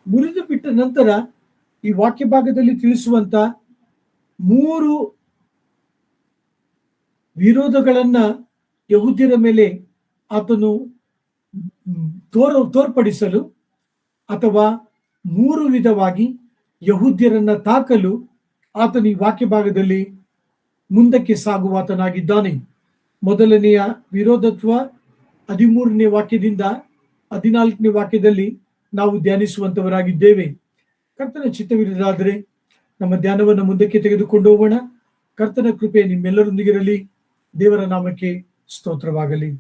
ಮುರಿದು ಬಿಟ್ಟ ನಂತರ ಈ ವಾಕ್ಯ ಭಾಗದಲ್ಲಿ ತಿಳಿಸುವಂತ 3 ವಿರೋಧಗಳನ್ನ ಯಹೂದ್ಯರ ಮೇಲೆ ಆತನು ತೋರ್ಪಡಿಸಲು, ಅಥವಾ 3 ವಿಧವಾಗಿ ಯಹೂದ್ಯರನ್ನ ತಾಕಲು ಆತನು ಈ ವಾಕ್ಯ ಭಾಗದಲ್ಲಿ ಮುಂದಕ್ಕೆ ಸಾಗುವಾತನಾಗಿದ್ದಾನೆ. ಮೊದಲನೆಯ ವಿರೋಧತ್ವ 13ನೇ ವಾಕ್ಯದಿಂದ 14ನೇ ವಾಕ್ಯದಲ್ಲಿ ನಾವು ಧ್ಯಾನಿಸುವಂತವರಾಗಿದ್ದೇವೆ. ಕರ್ತನ ಚಿತ್ತವಿರುವುದಾದರೆ ನಮ್ಮ ಧ್ಯಾನವನ್ನು ಮುಂದಕ್ಕೆ ತೆಗೆದುಕೊಂಡು ಹೋಗೋಣ. ಕರ್ತನ ಕೃಪೆ ನಿಮ್ಮೆಲ್ಲರೊಂದಿಗಿರಲಿ. ದೇವರ ನಾಮಕ್ಕೆ ಸ್ತೋತ್ರವಾಗಲಿ.